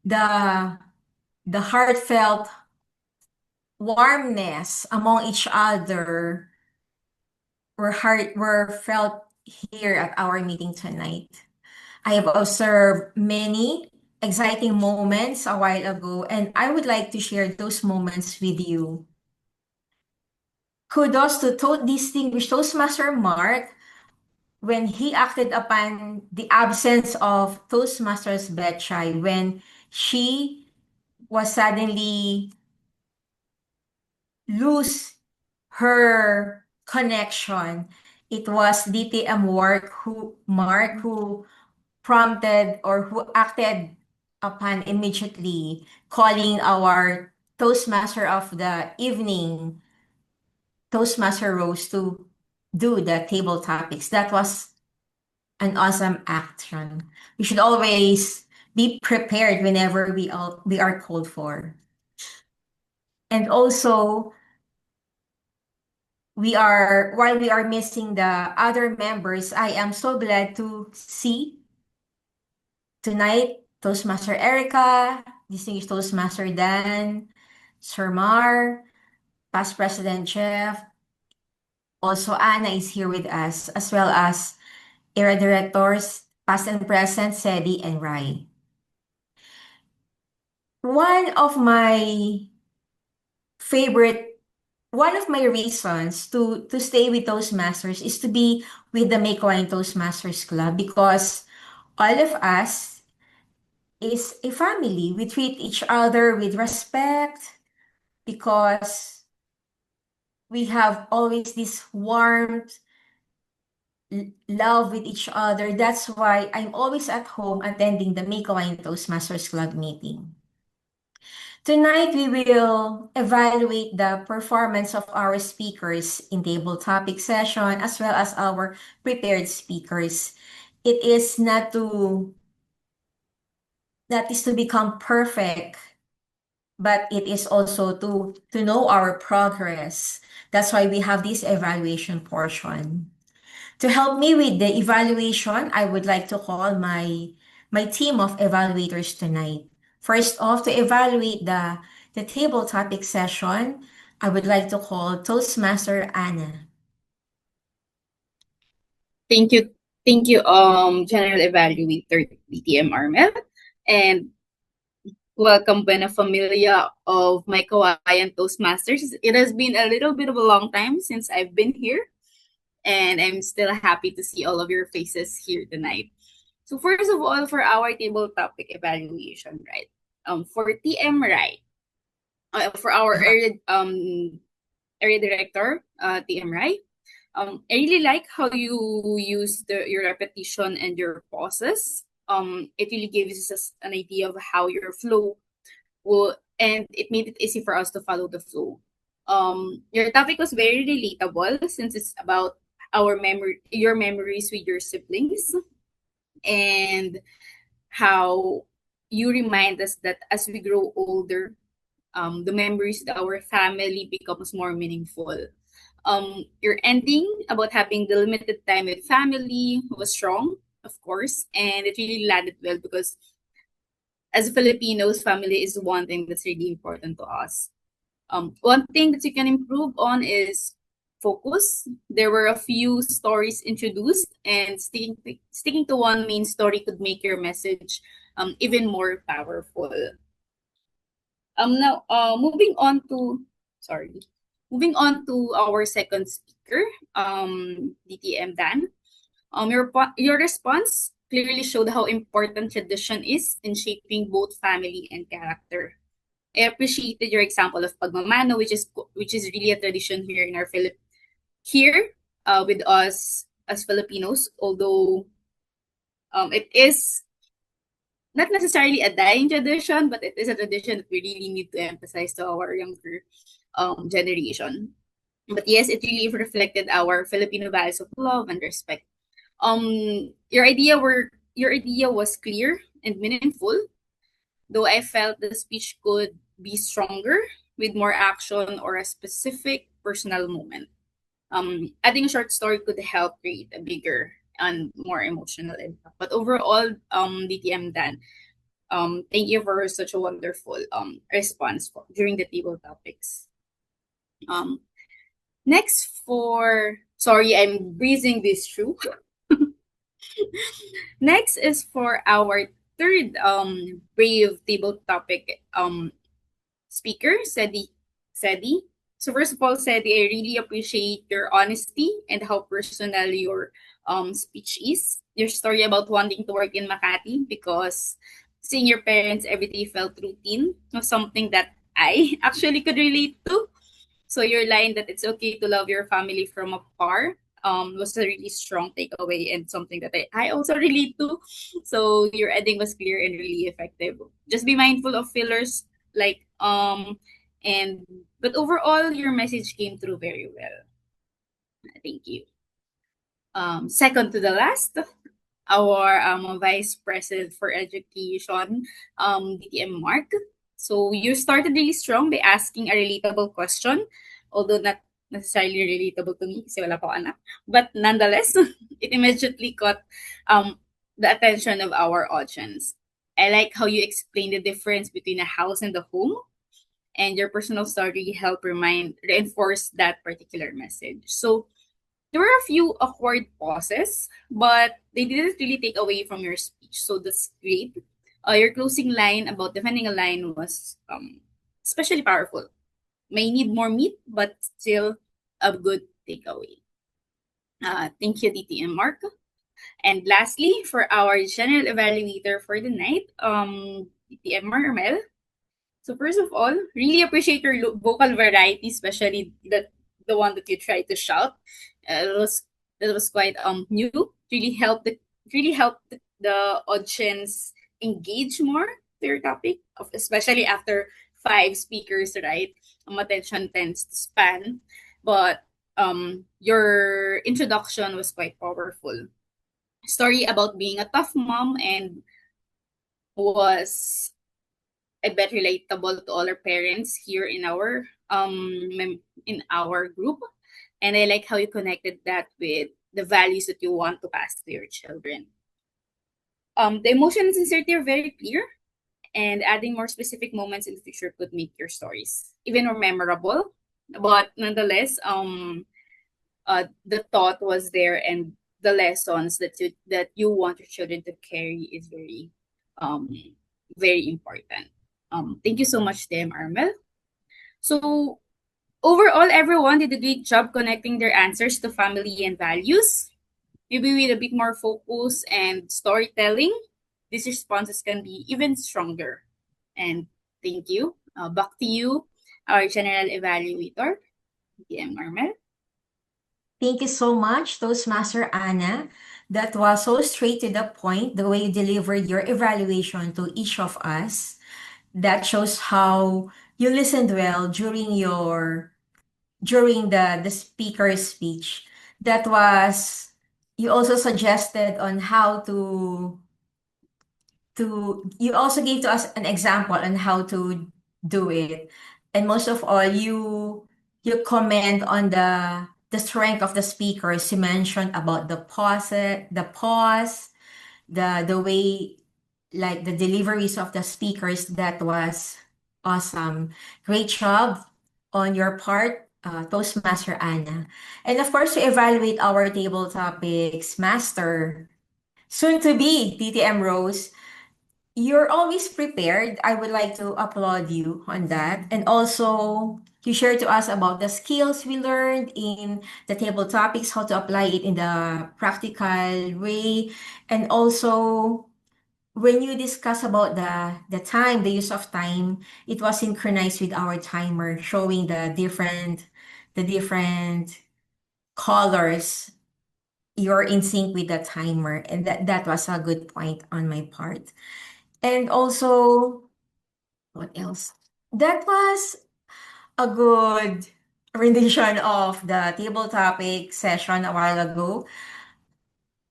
The heartfelt warmness among each other were felt here at our meeting tonight. I have observed many exciting moments a while ago, and I would like to share those moments with you. Kudos to distinguished Toastmaster Mark when he acted upon the absence of Toastmasters Betchay when she was suddenly lose her connection. It was DTM Mark who prompted or who acted upon immediately, calling our Toastmaster of the evening, Toastmaster Rose, to do the table topics. That was an awesome action. We should always be prepared whenever we are called for. And also, while we are missing the other members, I am so glad to see tonight Toastmaster Erica, distinguished Toastmaster Dan, Sir Mar, past President Jeff. Also, Anna is here with us, as well as era directors, past and present, Sedi and Rai. One of my reasons to stay with Toastmasters is to be with the Meycauayan Toastmasters Club because all of us is a family. We treat each other with respect because we have always this warmth, love with each other. That's why I'm always at home attending the Meycauayan Toastmasters Club meeting. Tonight, we will evaluate the performance of our speakers in table topic session as well as our prepared speakers. It is not to become perfect but it is also to know our progress. That's why we have this evaluation portion. To help me with the evaluation, I would like to call my team of evaluators tonight. First off, to evaluate the table topic session, I would like to call Toastmaster Anna. Thank you, General Evaluator DTM Armel, and welcome Buena Familia of Meycauayan Toastmasters. It has been a little bit of a long time since I've been here, and I'm still happy to see all of your faces here tonight. So first of all, for our table topic evaluation, right? For TM right, for our area director, TM right. I really like how you use your repetition and your pauses. It really gives us an idea of how your flow will, and it made it easy for us to follow the flow. Your topic was very relatable since it's about your memories with your siblings, and how you remind us that as we grow older, the memories of our family becomes more meaningful. Your ending about having the limited time with family was strong, of course, and it really landed well because as Filipinos, family is one thing that's really important to us. One thing that you can improve on is focus. There were a few stories introduced, and sticking to one main story could make your message even more powerful. Now, moving on to our second speaker, DTM Dan. Your response clearly showed how important tradition is in shaping both family and character. I appreciated your example of pagmamano, which is really a tradition here in our with us as Filipinos. Although it is not necessarily a dying tradition, but it is a tradition that we really need to emphasize to our younger generation. But yes, it really reflected our Filipino values of love and respect. Your idea was clear and meaningful, though I felt the speech could be stronger with more action or a specific personal moment. Adding a short story could help create a bigger and more emotional impact. But overall, DTM Dan, thank you for such a wonderful response during the table topics. Next sorry, I'm breezing this through. Next is for our third brave table topic speaker, Sedi. So first of all, Sedi, I really appreciate your honesty and how personal your speech is. Your story about wanting to work in Makati because seeing your parents every day felt routine was something that I actually could relate to. So your line that it's okay to love your family from afar was a really strong takeaway and something that I also relate to. So your ending was clear and really effective. Just be mindful of fillers but overall your message came through very well. Thank you. Second to the last, our Vice President for Education, DTM Mark. So you started really strong by asking a relatable question, although not necessarily relatable to me kasi wala pa ako anak. But nonetheless, it immediately caught the attention of our audience. I like how you explained the difference between a house and a home, and your personal story helped reinforce that particular message. So there were a few awkward pauses, but they didn't really take away from your speech. So that's great. Your closing line about defending a line was especially powerful. May need more meat, but still a good takeaway. Thank you, DTM Mark. And lastly, for our general evaluator for the night, DTM Marmel. So first of all, really appreciate your vocal variety, especially the one that you tried to shout. That was quite new. Really helped the audience engage more to your topic, especially after 5 speakers, right? Attention tends to span, but your introduction was quite powerful. Story about being a tough mom and was I bet relatable to all our parents here in our group. And I like how you connected that with the values that you want to pass to your children. The emotion and sincerity are very clear, and adding more specific moments in the future could make your stories even more memorable. But nonetheless, the thought was there, and the lessons that you want your children to carry is um, very important. Thank you so much, Dem Armel. So overall, everyone did a great job connecting their answers to family and values. Maybe with a bit more focus and storytelling, these responses can be even stronger. And thank you. Back to you, our general evaluator, DM Armel. Thank you so much, Toastmaster Anna. That was so straight to the point, the way you delivered your evaluation to each of us. That shows how you listened well during the speaker's speech. That was you also suggested on how to you also gave to us an example on how to do it. And most of all, you comment on the strength of the speakers. You mentioned about the way, like the deliveries of the speakers. That was awesome. Great job on your part, Toastmaster Anna. And of course, to evaluate our table topics, Master, soon to be TTM Rose. You're always prepared. I would like to applaud you on that. And also, you shared to us about the skills we learned in the table topics, how to apply it in the practical way. And also, when you discuss about the use of time, it was synchronized with our timer, showing the different colors. You're in sync with the timer, and that was a good point on my part. And also, what else? That was a good rendition of the table topic session a while ago.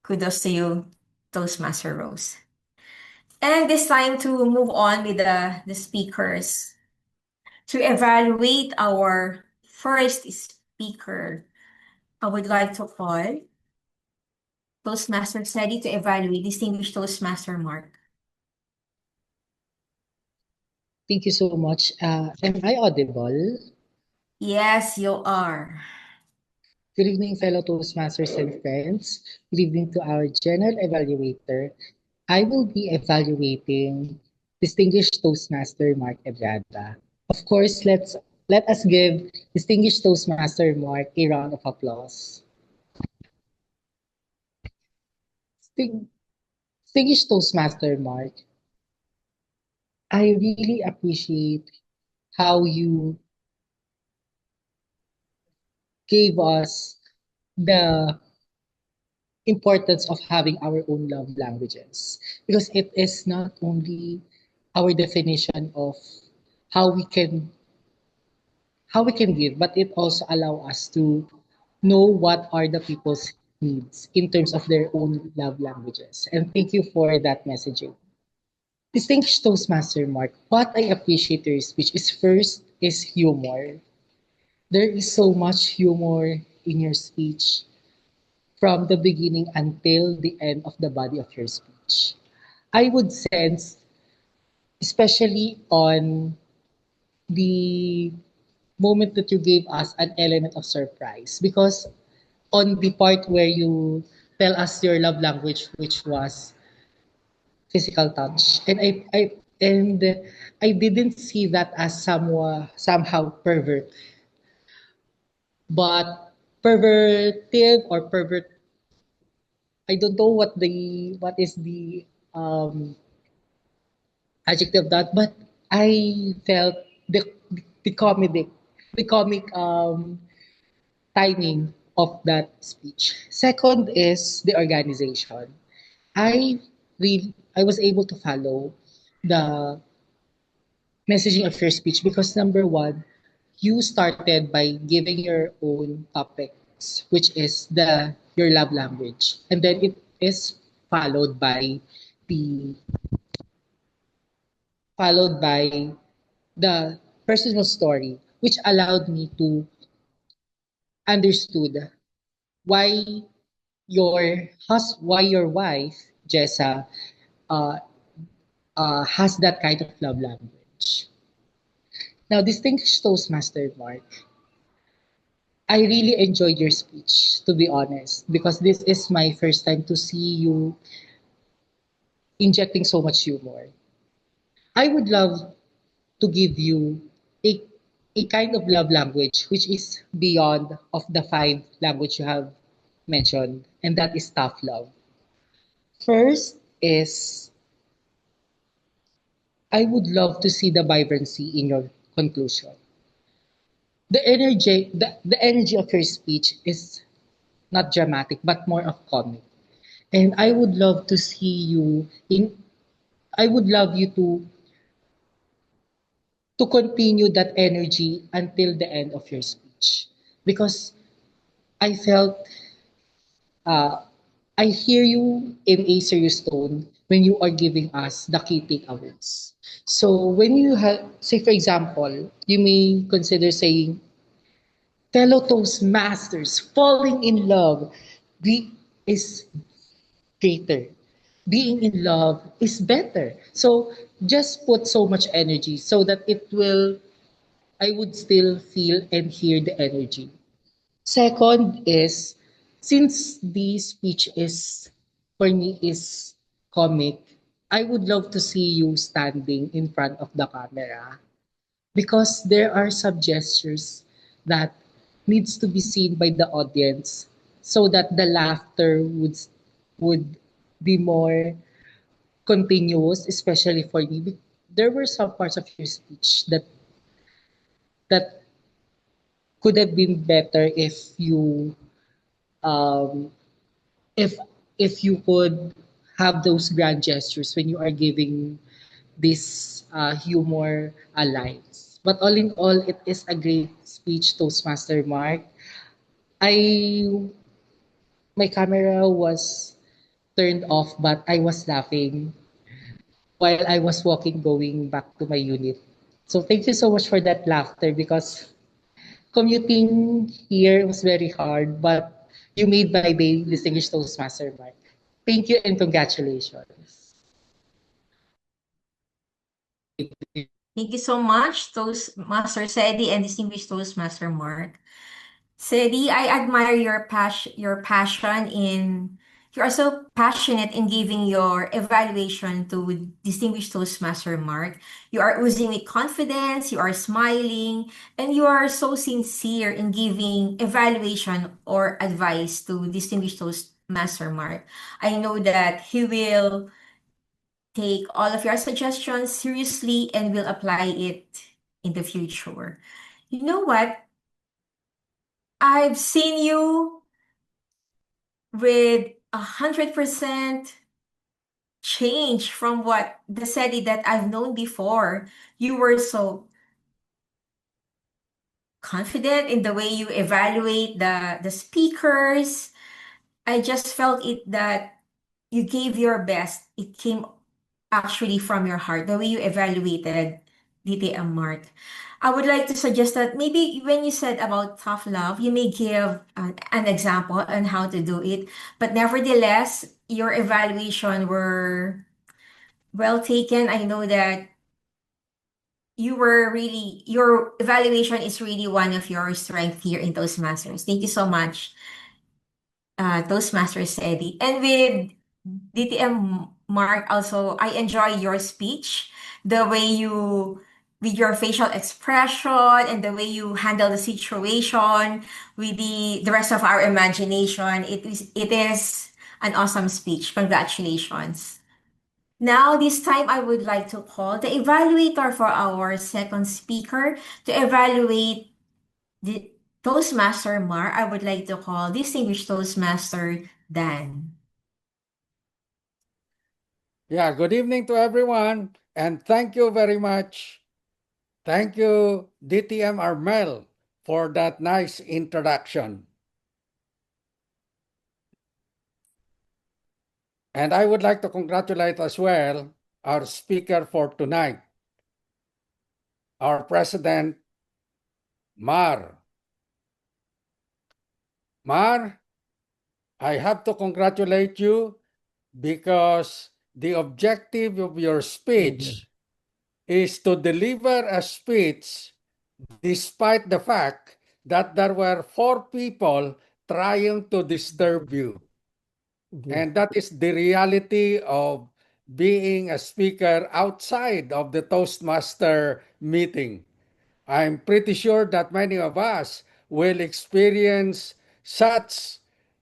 Kudos to you, Toastmaster Rose. And it's time to move on with the speakers. To evaluate our first speaker, I would like to call Toastmaster Steady to evaluate Distinguished Toastmaster Mark. Thank you so much. Am I audible? Yes, you are. Good evening, fellow Toastmasters and friends. Good evening to our general evaluator. I will be evaluating Distinguished Toastmaster Mark Ebrada. Of course, let us give Distinguished Toastmaster Mark a round of applause. Distinguished Toastmaster Mark, I really appreciate how you gave us the importance of having our own love languages, because it is not only our definition of how we can give, but it also allow us to know what are the people's needs in terms of their own love languages. And thank you for that messaging. Distinguished Toastmaster Mark, what I appreciate your speech is first is humor. There is so much humor in your speech from the beginning until the end of the body of your speech. I would sense, especially on the moment that you gave us an element of surprise, because on the part where you tell us your love language, which was physical touch, and I didn't see that as somehow pervert, but pervertive or pervert. I don't know what is the adjective that, but I felt the comedic, the comic timing of that speech. Second is the organization. I was able to follow the messaging of your speech because number one, you started by giving your own topics, which is your love language, and then it is followed by the followed by the personal story, which allowed me to understood why why your wife, Jessa, uh, has that kind of love language. Now, distinguished Toastmaster Mark, I really enjoyed your speech, to be honest, because this is my first time to see you injecting so much humor. I would love to give you a, a kind of love language which is beyond of the five language you have mentioned, and that is tough love. First is I would love to see the vibrancy in your conclusion. The energy of your speech is not dramatic but more of comic. And I would love to see you in I would love you to continue that energy until the end of your speech. Because I felt uh, I hear you in a serious tone when you are giving us the key takeaways. So when you have, say for example, you may consider saying, fellow Toastmasters, falling in love is greater. Being in love is better. So just put so much energy so that I would still feel and hear the energy. Second is, since the speech is, for me, is comic, I would love to see you standing in front of the camera because there are some gestures that needs to be seen by the audience so that the laughter would be more continuous, especially for me. There were some parts of your speech that could have been better um, if if you could have those grand gestures when you are giving this humor lines. But all in all, it is a great speech, Toastmaster Mark. I my camera was turned off, but I was laughing while I was walking going back to my unit. So thank you so much for that laughter because commuting here was very hard, but you made my day, distinguished Toastmaster Mark. Thank you and congratulations. Thank you so much, Toastmaster Sedi and distinguished Toastmaster Mark. Sedi, I admire your passion in you are so passionate in giving your evaluation to distinguished Toastmaster Mark. You are oozing with confidence, you are smiling, and you are so sincere in giving evaluation or advice to distinguished Toastmaster Mark. I know that he will take all of your suggestions seriously and will apply it in the future. You know what? I've seen you with 100% change from what the Sedi that I've known before. You were so confident in the way you evaluate the speakers. I just felt it that you gave your best. It came actually from your heart, the way you evaluated DTM Mark. I would like to suggest that maybe when you said about tough love, you may give an example on how to do it. But nevertheless, your evaluation were well taken. I know that your evaluation is really one of your strength here in Toastmasters. Thank you so much, Toastmasters Eddie. And with DTM Mark, also, I enjoy your speech, the way you, with your facial expression and the way you handle the situation with the rest of our imagination. It is an awesome speech. Congratulations. Now, this time, I would like to call the evaluator for our second speaker to evaluate the Toastmaster Mar. I would like to call distinguished Toastmaster Dan. Yeah, good evening to everyone, and thank you very much. Thank you, DTM Armel, for that nice introduction. And I would like to congratulate as well our speaker for tonight, our President, Mar. Mar, I have to congratulate you because the objective of your speech is to deliver a speech despite the fact that there were 4 people trying to disturb you. And that is the reality of being a speaker outside of the Toastmaster meeting. I'm pretty sure that many of us will experience such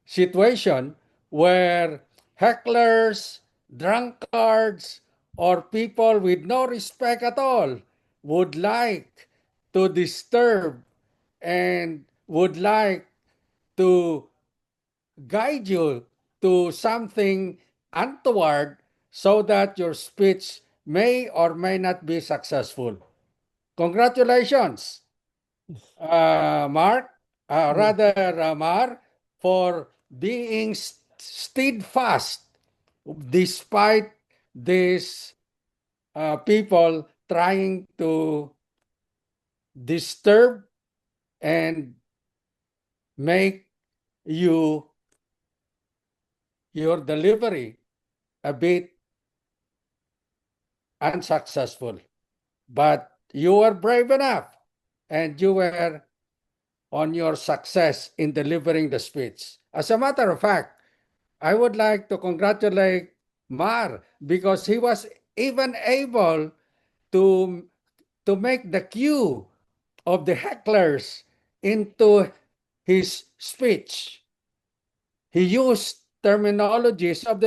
situation where hecklers, drunkards, or people with no respect at all would like to disturb and would like to guide you to something untoward so that your speech may or may not be successful. Congratulations, Mark, Mar, for being steadfast despite these people trying to disturb and make you your delivery a bit unsuccessful. But you were brave enough and you were on your success in delivering the speech. As a matter of fact, I would like to congratulate Mar because he was even able to, to make the cue of the hecklers into his speech. He used terminologies of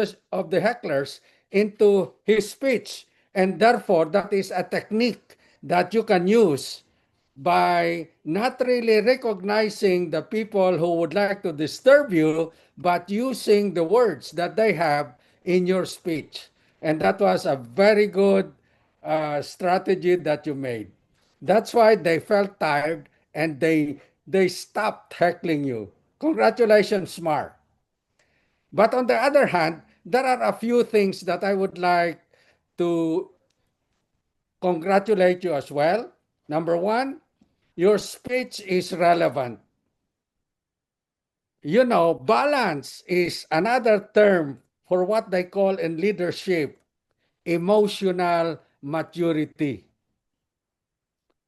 the hecklers into his speech, and therefore that is a technique that you can use by not really recognizing the people who would like to disturb you, but using the words that they have in your speech. And that was a very good strategy that you made. That's why they felt tired and they stopped heckling you. Congratulations, Mark. But on the other hand, there are a few things that I would like to congratulate you as well. Number one, your speech is relevant. You know, balance is another term for what they call in leadership emotional maturity.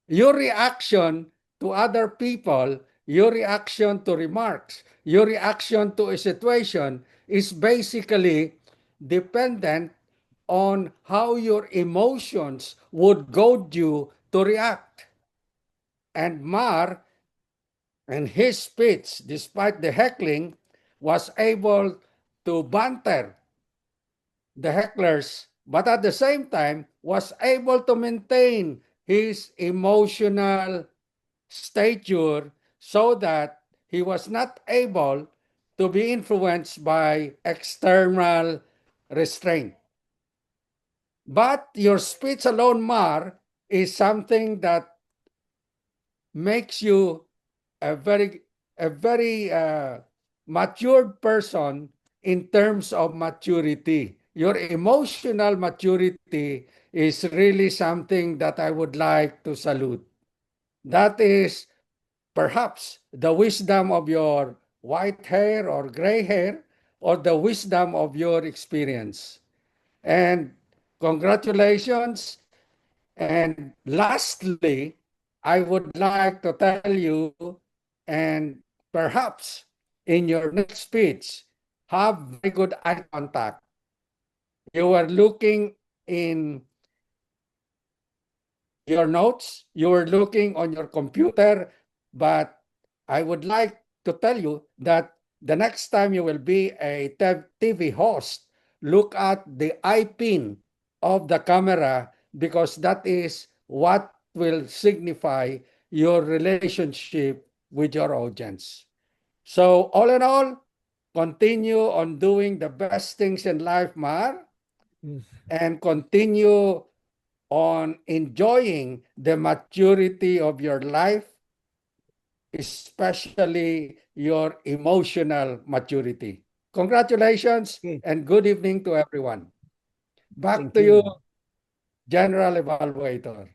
Your reaction to other people, your reaction to remarks, your reaction to a situation is basically dependent on how your emotions would goad you to react. And Mar, in his speech, despite the heckling, was able to banter the hecklers, but at the same time was able to maintain his emotional stature so that he was not able to be influenced by external restraint. But your speech alone, Mar, is something that makes you a very matured person in terms of maturity. Your emotional maturity is really something that I would like to salute. That is perhaps the wisdom of your white hair or gray hair or the wisdom of your experience. And congratulations. And lastly, I would like to tell you, and perhaps in your next speech, have very good eye contact. You are looking in your notes, you are looking on your computer, but I would like to tell you that the next time you will be a TV host, look at the eye pin of the camera because that is what will signify your relationship with your audience. So all in all, continue on doing the best things in life, Mar, and continue on enjoying the maturity of your life, especially your emotional maturity. Congratulations and good evening to everyone. Back to you, General Evaluator.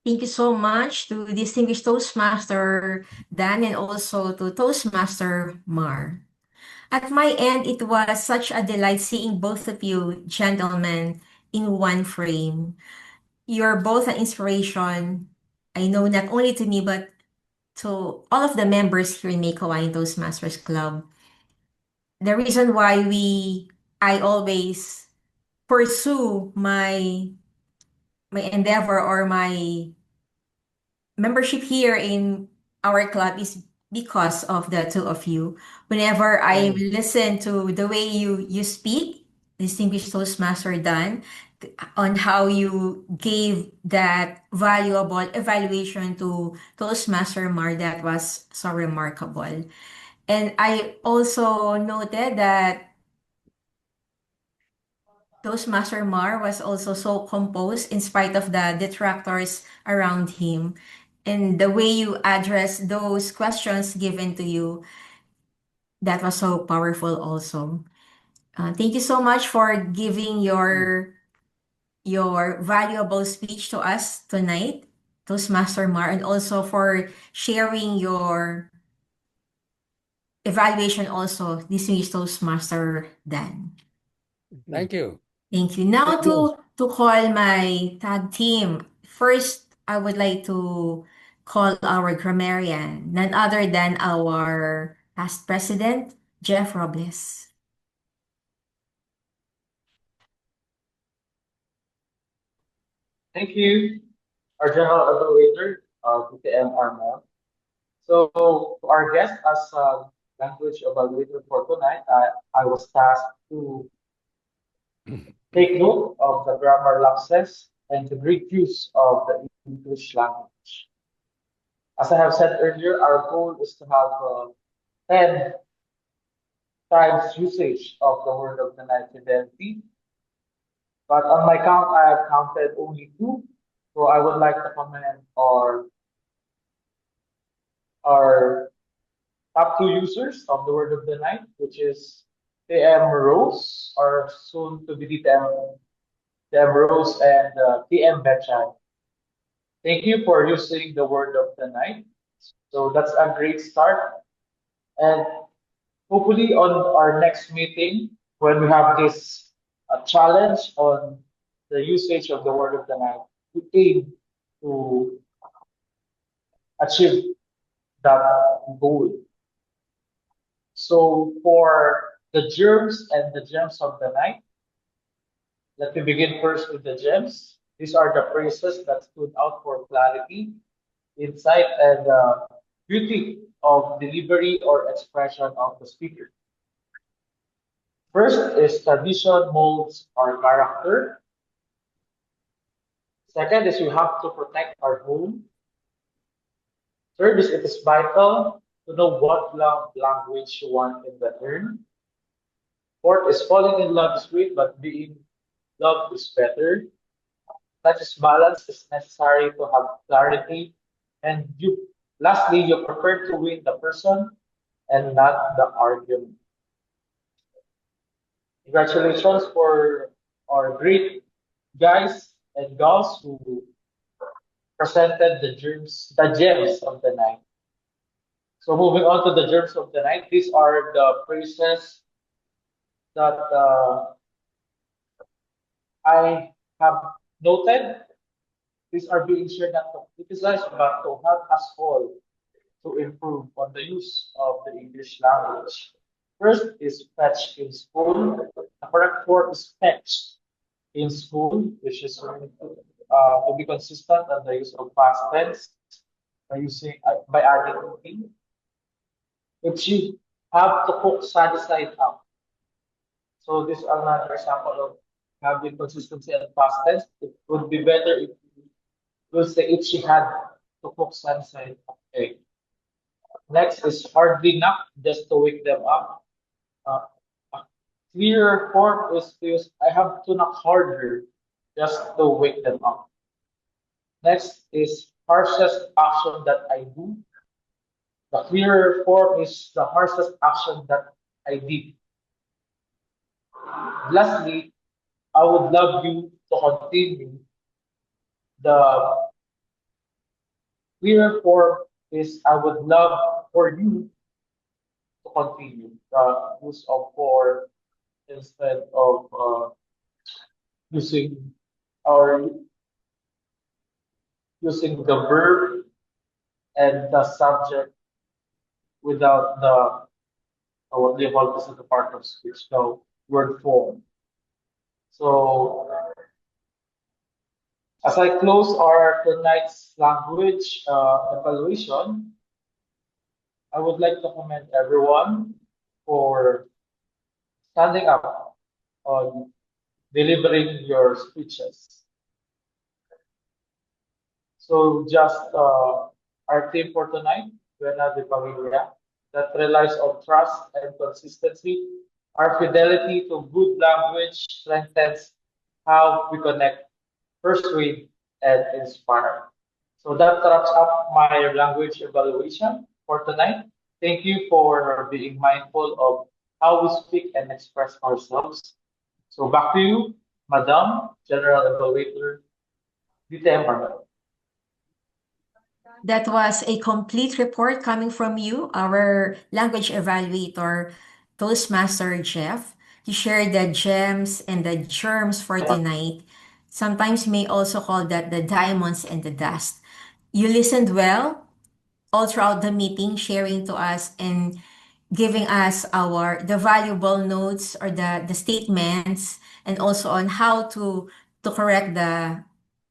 Thank you so much to distinguished Toastmaster Dan and also to Toastmaster Mar. At my end, it was such a delight seeing both of you gentlemen in one frame. You're both an inspiration, I know not only to me, but to all of the members here in Meycauayan Toastmasters Club. The reason why I always pursue my endeavor or my membership here in our club is because of the two of you. Whenever I listen to the way you speak, distinguished Toastmaster Dan, on how you gave that valuable evaluation to Toastmaster Mar, that was so remarkable. And I also noted that Toastmaster Mar was also so composed in spite of the detractors around him. And the way you address those questions given to you, that was so powerful also. Thank you so much for giving your valuable speech to us tonight, Toastmaster Mar, and also for sharing your evaluation also, distinguished Toastmaster Dan. Thank you. Thank you. Now Thank you. to call my tag team. First, I would like to call our grammarian, none other than our past president, Jeff Robles. Thank you, our General Evaluator, PTM Armel. So, to our guest as language evaluator for tonight, I was tasked to take note of the grammar lapses and to great use of the English language. As I have said earlier, our goal is to have 10 times usage of the word of the night fidelity. But on my count, I have counted only two. So I would like to comment our top two users of the word of the night, which is TM Rose, or soon to be TM Rose, and TM Betchay. Thank you for using the word of the night. So that's a great start. And hopefully on our next meeting, when we have this challenge on the usage of the word of the night, we aim to achieve that goal. So for the germs and the gems of the night, let me begin first with the gems. These are the phrases that stood out for clarity, insight, and beauty of delivery or expression of the speaker. First is tradition molds our character. Second is we have to protect our home. Third is it is vital to know what love language you want in return. Fourth is falling in love is great, but being loved is better. Such as balance is necessary to have clarity. And lastly, you prefer to win the person and not the argument. Congratulations for our great guys and girls who presented the gems of the night. So moving on to the germs of the night, these are the phrases that I have noted. These are being shared not to criticize, but to help us all to improve on the use of the English language. First is fetch in school. The correct word is fetch in school, which is to be consistent on the use of past tense by adding ing. Which you have to cook sunny side up. So this is another example of having consistency and past tense. It would be better if you will say if she had to cook sunny side up egg. Next is hardly knock, just to wake them up. A clearer form is to use I have to knock harder just to wake them up. Next is harshest action that I do. The clearer form is the harshest action that I did. Lastly, I would love you to continue the clear form is I would love for you to continue the use of for instead of using or using the verb and the subject without the what they call this is the part of speech, the word form. So as I close our tonight's language evaluation, I would like to commend everyone for standing up on delivering your speeches. So just our theme for tonight, Buena de Familia, that relies on trust and consistency. Our fidelity to good language strengthens how we connect, persuade, and inspire. So that wraps up my language evaluation for tonight. Thank you for being mindful of how we speak and express ourselves. So back to you, Madam General Evaluator DTM Parmel. That was a complete report coming from you, our language evaluator, Toastmaster Jeff. You shared the gems and the germs for tonight. Sometimes may also call that the diamonds and the dust. You listened well all throughout the meeting, sharing to us and giving us the valuable notes or the statements and also on how to correct the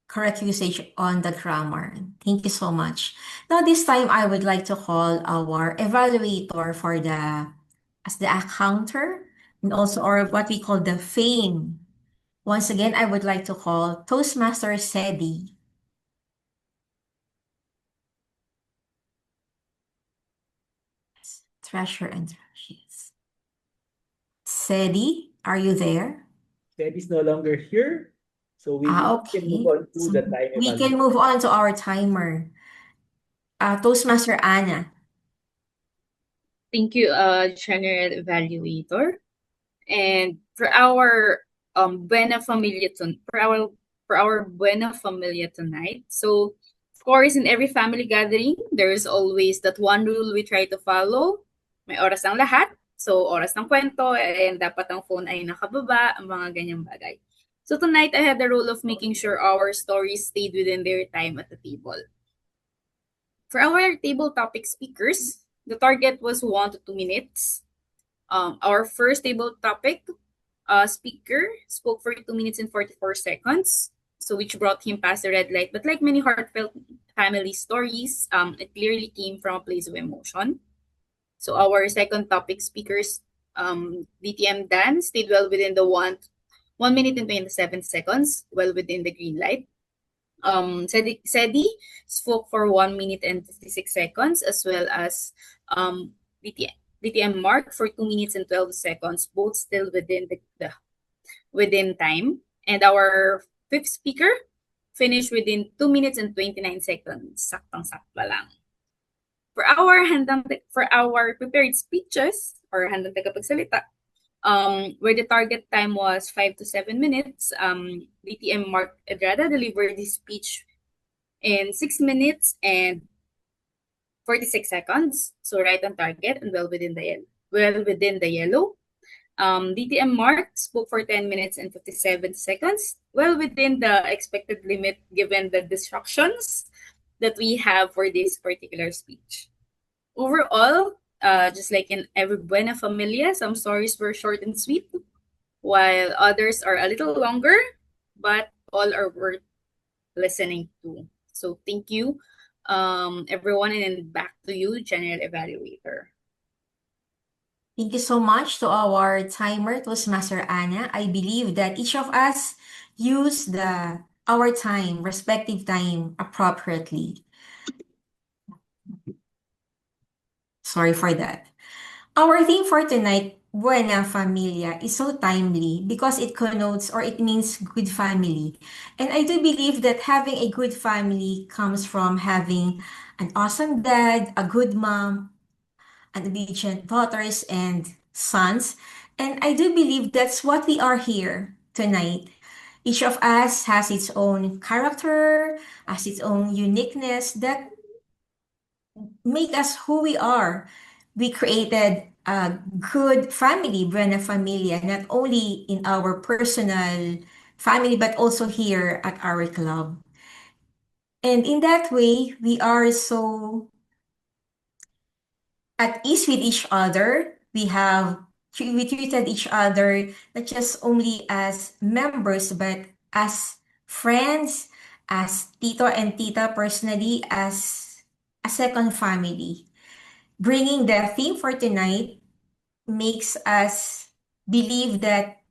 correct usage on the grammar. Thank you so much. Now this time I would like to call our evaluator for the as the accounter and also or what we call the fame. Once again, I would like to call Toastmaster Sedi. Treasure and treasures. Sedi, are you there? Ted is no longer here, so we can move Okay. on to So the time we evaluation. can move on to our timer. Toastmaster Anna. Thank you, General Evaluator. And for our for our Buena Familia tonight. So of course, in every family gathering, there is always that one rule we try to follow. May oras ang lahat. So oras ng kwento and dapat ang phone ay nakababa, ang mga ganyang bagay. So tonight I had the role of making sure our stories stayed within their time at the table. For our table topic speakers, the target was 1 to 2 minutes. Our first table topic speaker spoke for 2 minutes and 44 seconds, so which brought him past the red light. But like many heartfelt family stories, it clearly came from a place of emotion. So our second topic speakers, DTM Dan, stayed well within the 1 minute and 27 seconds, well within the green light. Sedi spoke for 1 minute and 56 seconds, as well as DTM Mark for 2 minutes and 12 seconds, both still within within time. And our fifth speaker finished within 2 minutes and 29 seconds. Saktang-sakto lang. For our prepared speeches or handang tagapagsalita, where the target time was 5 to 7 minutes, DTM Mark Edrada delivered his speech in 6 minutes and 46 seconds, so right on target and well within the yellow. DTM Mark spoke for 10 minutes and 57 seconds, well within the expected limit given the distractions that we have for this particular speech. Overall, just like in every Buena Familia, some stories were short and sweet, while others are a little longer, but all are worth listening to. So thank you, everyone, and back to you, General Evaluator. Thank you so much to our timer, Toastmaster Anna. I believe that each of us use our time, respective time, appropriately. Sorry for that. Our theme for tonight, Buena Familia, is so timely because it connotes or it means good family. And I do believe that having a good family comes from having an awesome dad, a good mom, and obedient daughters and sons. And I do believe that's what we are here tonight. Each of us has its own character, has its own uniqueness that make us who we are. We created a good family, Buena Familia, not only in our personal family, but also here at our club. And in that way, we are so at ease with each other. We treated each other not just only as members, but as friends, as tito and tita personally, as a second family. Bringing the theme for tonight makes us believe that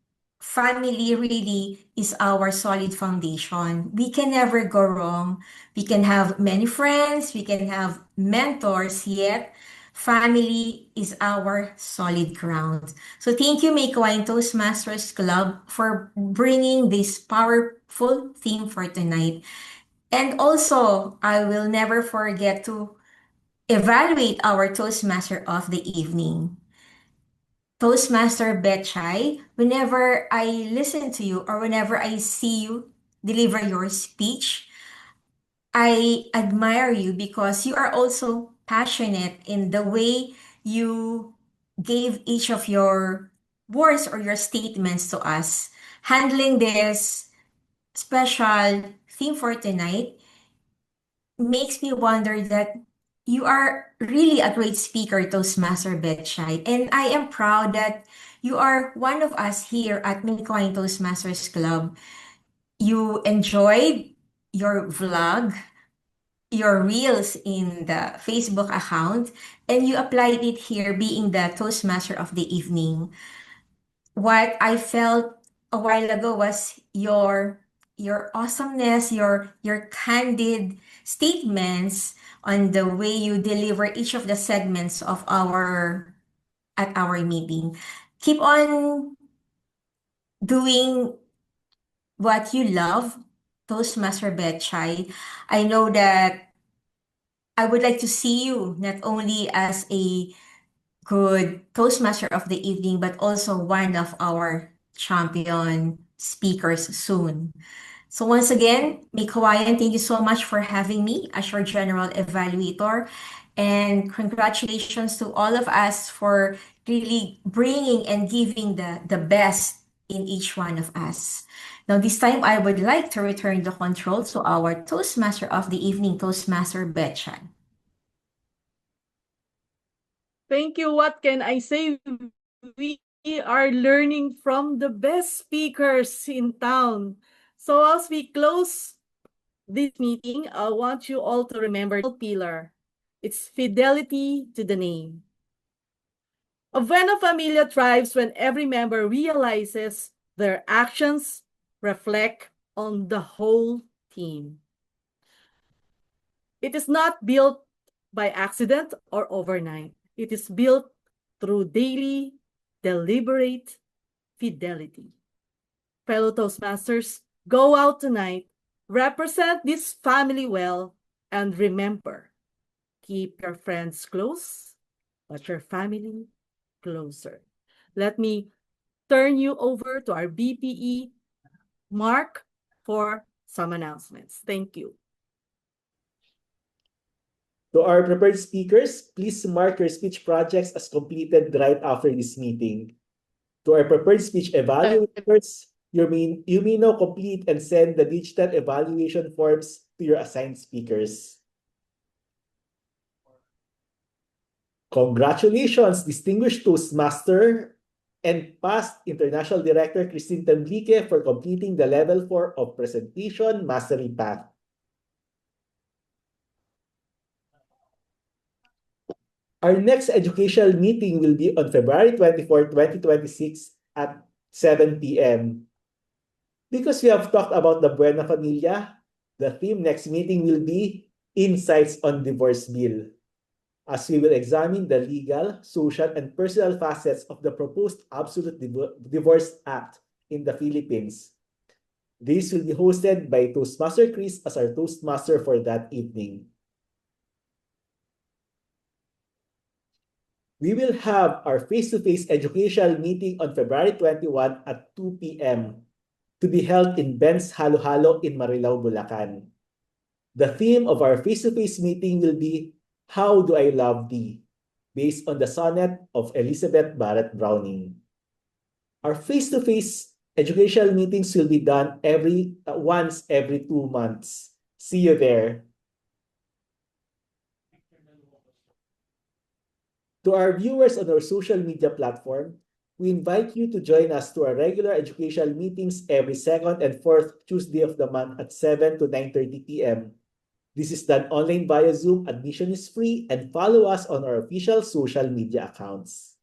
family really is our solid foundation. We can never go wrong. We can have many friends, we can have mentors, yet family is our solid ground. So thank you, Meycauayan Toastmasters Club, for bringing this powerful theme for tonight. And also, I will never forget to evaluate our Toastmaster of the evening. Toastmaster Betchay, whenever I listen to you or whenever I see you deliver your speech, I admire you because you are also passionate in the way you gave each of your words or your statements to us. Handling this special theme for tonight makes me wonder that you are really a great speaker, Toastmaster Betchay. And I am proud that you are one of us here at Meycauayan Toastmasters Club. You enjoyed your vlog, your reels in the Facebook account, and you applied it here being the Toastmaster of the evening. What I felt a while ago was your awesomeness, your candid statements on the way you deliver each of the segments of our at our meeting. Keep on doing what you love, Toastmaster Betchay. I know that I would like to see you not only as a good Toastmaster of the evening, but also one of our champion speakers soon. So once again, Meycauayan, thank you so much for having me as your general evaluator. And congratulations to all of us for really bringing and giving the best in each one of us. Now, this time, I would like to return the control to our Toastmaster of the evening, Toastmaster Betchan. Thank you. What can I say? We are learning from the best speakers in town. So as we close this meeting, I want you all to remember the pillar. It's fidelity to the name. A Buena Familia thrives when every member realizes their actions reflect on the whole team. It is not built by accident or overnight. It is built through daily, deliberate fidelity. Fellow Toastmasters, go out tonight, represent this family well, and remember, keep your friends close, but your family closer. Let me turn you over to our BPE, Mark, for some announcements. Thank you. To our prepared speakers, please mark your speech projects as completed right after this meeting. To our prepared speech evaluators, you may now complete and send the digital evaluation forms to your assigned speakers. Congratulations, distinguished Toastmaster and past International Director Christine Temblique for completing the Level 4 of Presentation Mastery Path. Our next educational meeting will be on February 24, 2026 at 7 p.m. Because we have talked about the Buena Familia, the theme next meeting will be Insights on Divorce Bill, as we will examine the legal, social, and personal facets of the proposed Absolute Divorce Act in the Philippines. This will be hosted by Toastmaster Chris as our Toastmaster for that evening. We will have our face-to-face educational meeting on February 21 at 2 p.m. to be held in Ben's Halo-Halo in Marilao, Bulacan. The theme of our face-to-face meeting will be How Do I Love Thee, based on the sonnet of Elizabeth Barrett Browning. Our face-to-face educational meetings will be done once every 2 months. See you there. To our viewers on our social media platform, we invite you to join us to our regular educational meetings every second and fourth Tuesday of the month at 7 to 9:30 p.m. This is done online via Zoom. Admission is free, and follow us on our official social media accounts.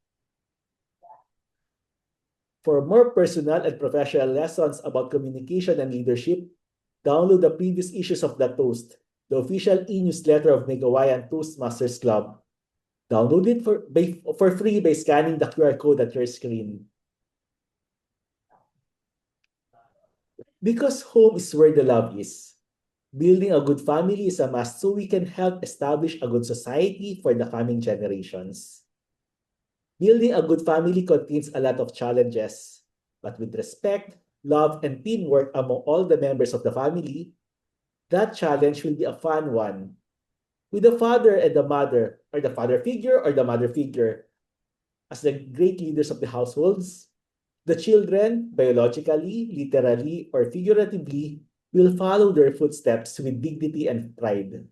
For more personal and professional lessons about communication and leadership, download the previous issues of The Toast, the official e-newsletter of Meycauayan Toastmasters Club. Download it for free by scanning the QR code at your screen. Because home is where the love is. Building a good family is a must so we can help establish a good society for the coming generations. Building a good family contains a lot of challenges, but with respect, love, and teamwork among all the members of the family, that challenge will be a fun one. With the father and the mother, or the father figure or the mother figure, as the great leaders of the households, the children, biologically, literally, or figuratively, will follow their footsteps with dignity and pride.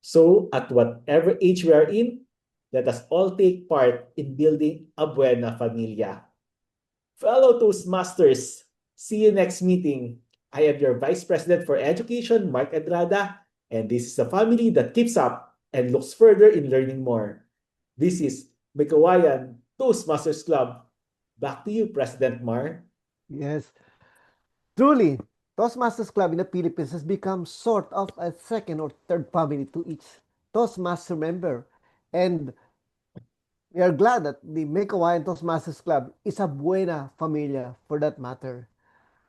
So, at whatever age we are in, let us all take part in building a buena familia. Fellow Toastmasters, see you next meeting. I am your Vice President for Education, Mark Edrada, and this is a family that keeps up and looks further in learning more. This is Meycauayan Toastmasters Club. Back to you, President Mar. Yes. Truly, Toastmasters Club in the Philippines has become sort of a second or third family to each Toastmaster member. And we are glad that the Meycauayan Toastmasters Club is a buena familia for that matter.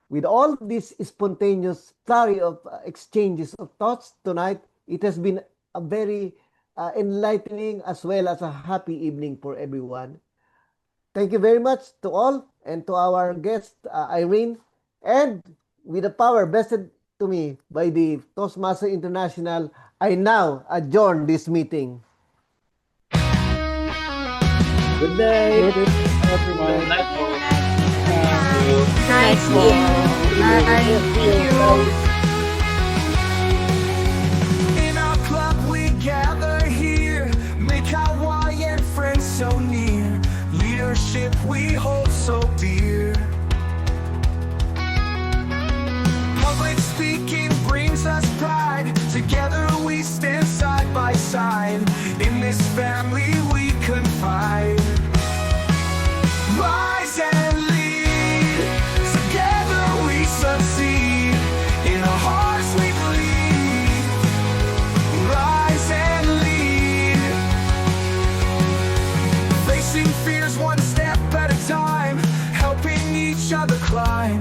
With all this spontaneous flurry of exchanges of thoughts tonight, it has been a very enlightening as well as a happy evening for everyone. Thank you very much to all and to our guest, Irene. And with the power vested to me by the Toastmaster International, I now adjourn this meeting. Good night. Good evening, everyone. Good night, folks. Nice meeting you. In our club we gather here, Meycauayan friends so near, leadership we hold so dear. Public speaking brings us pride, together we stand side by side, in this family we confide. Rise and lead, together we succeed, in our hearts we believe. Rise and lead, facing fears one step at a time, helping each other climb,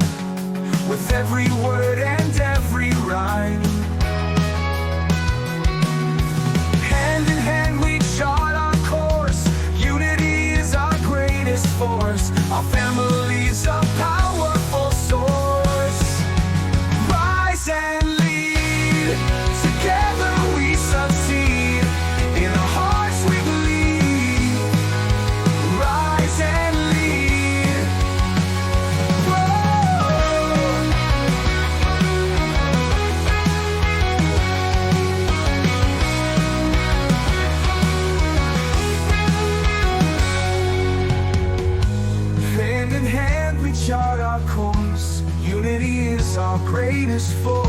with every word and every rhyme. Hand in hand we chart our course, unity is our greatest force, our family's a powerful source. Rise and lead, together we succeed, in our hearts we believe. Rise and lead. Hand in hand we chart our course, unity is our greatest force.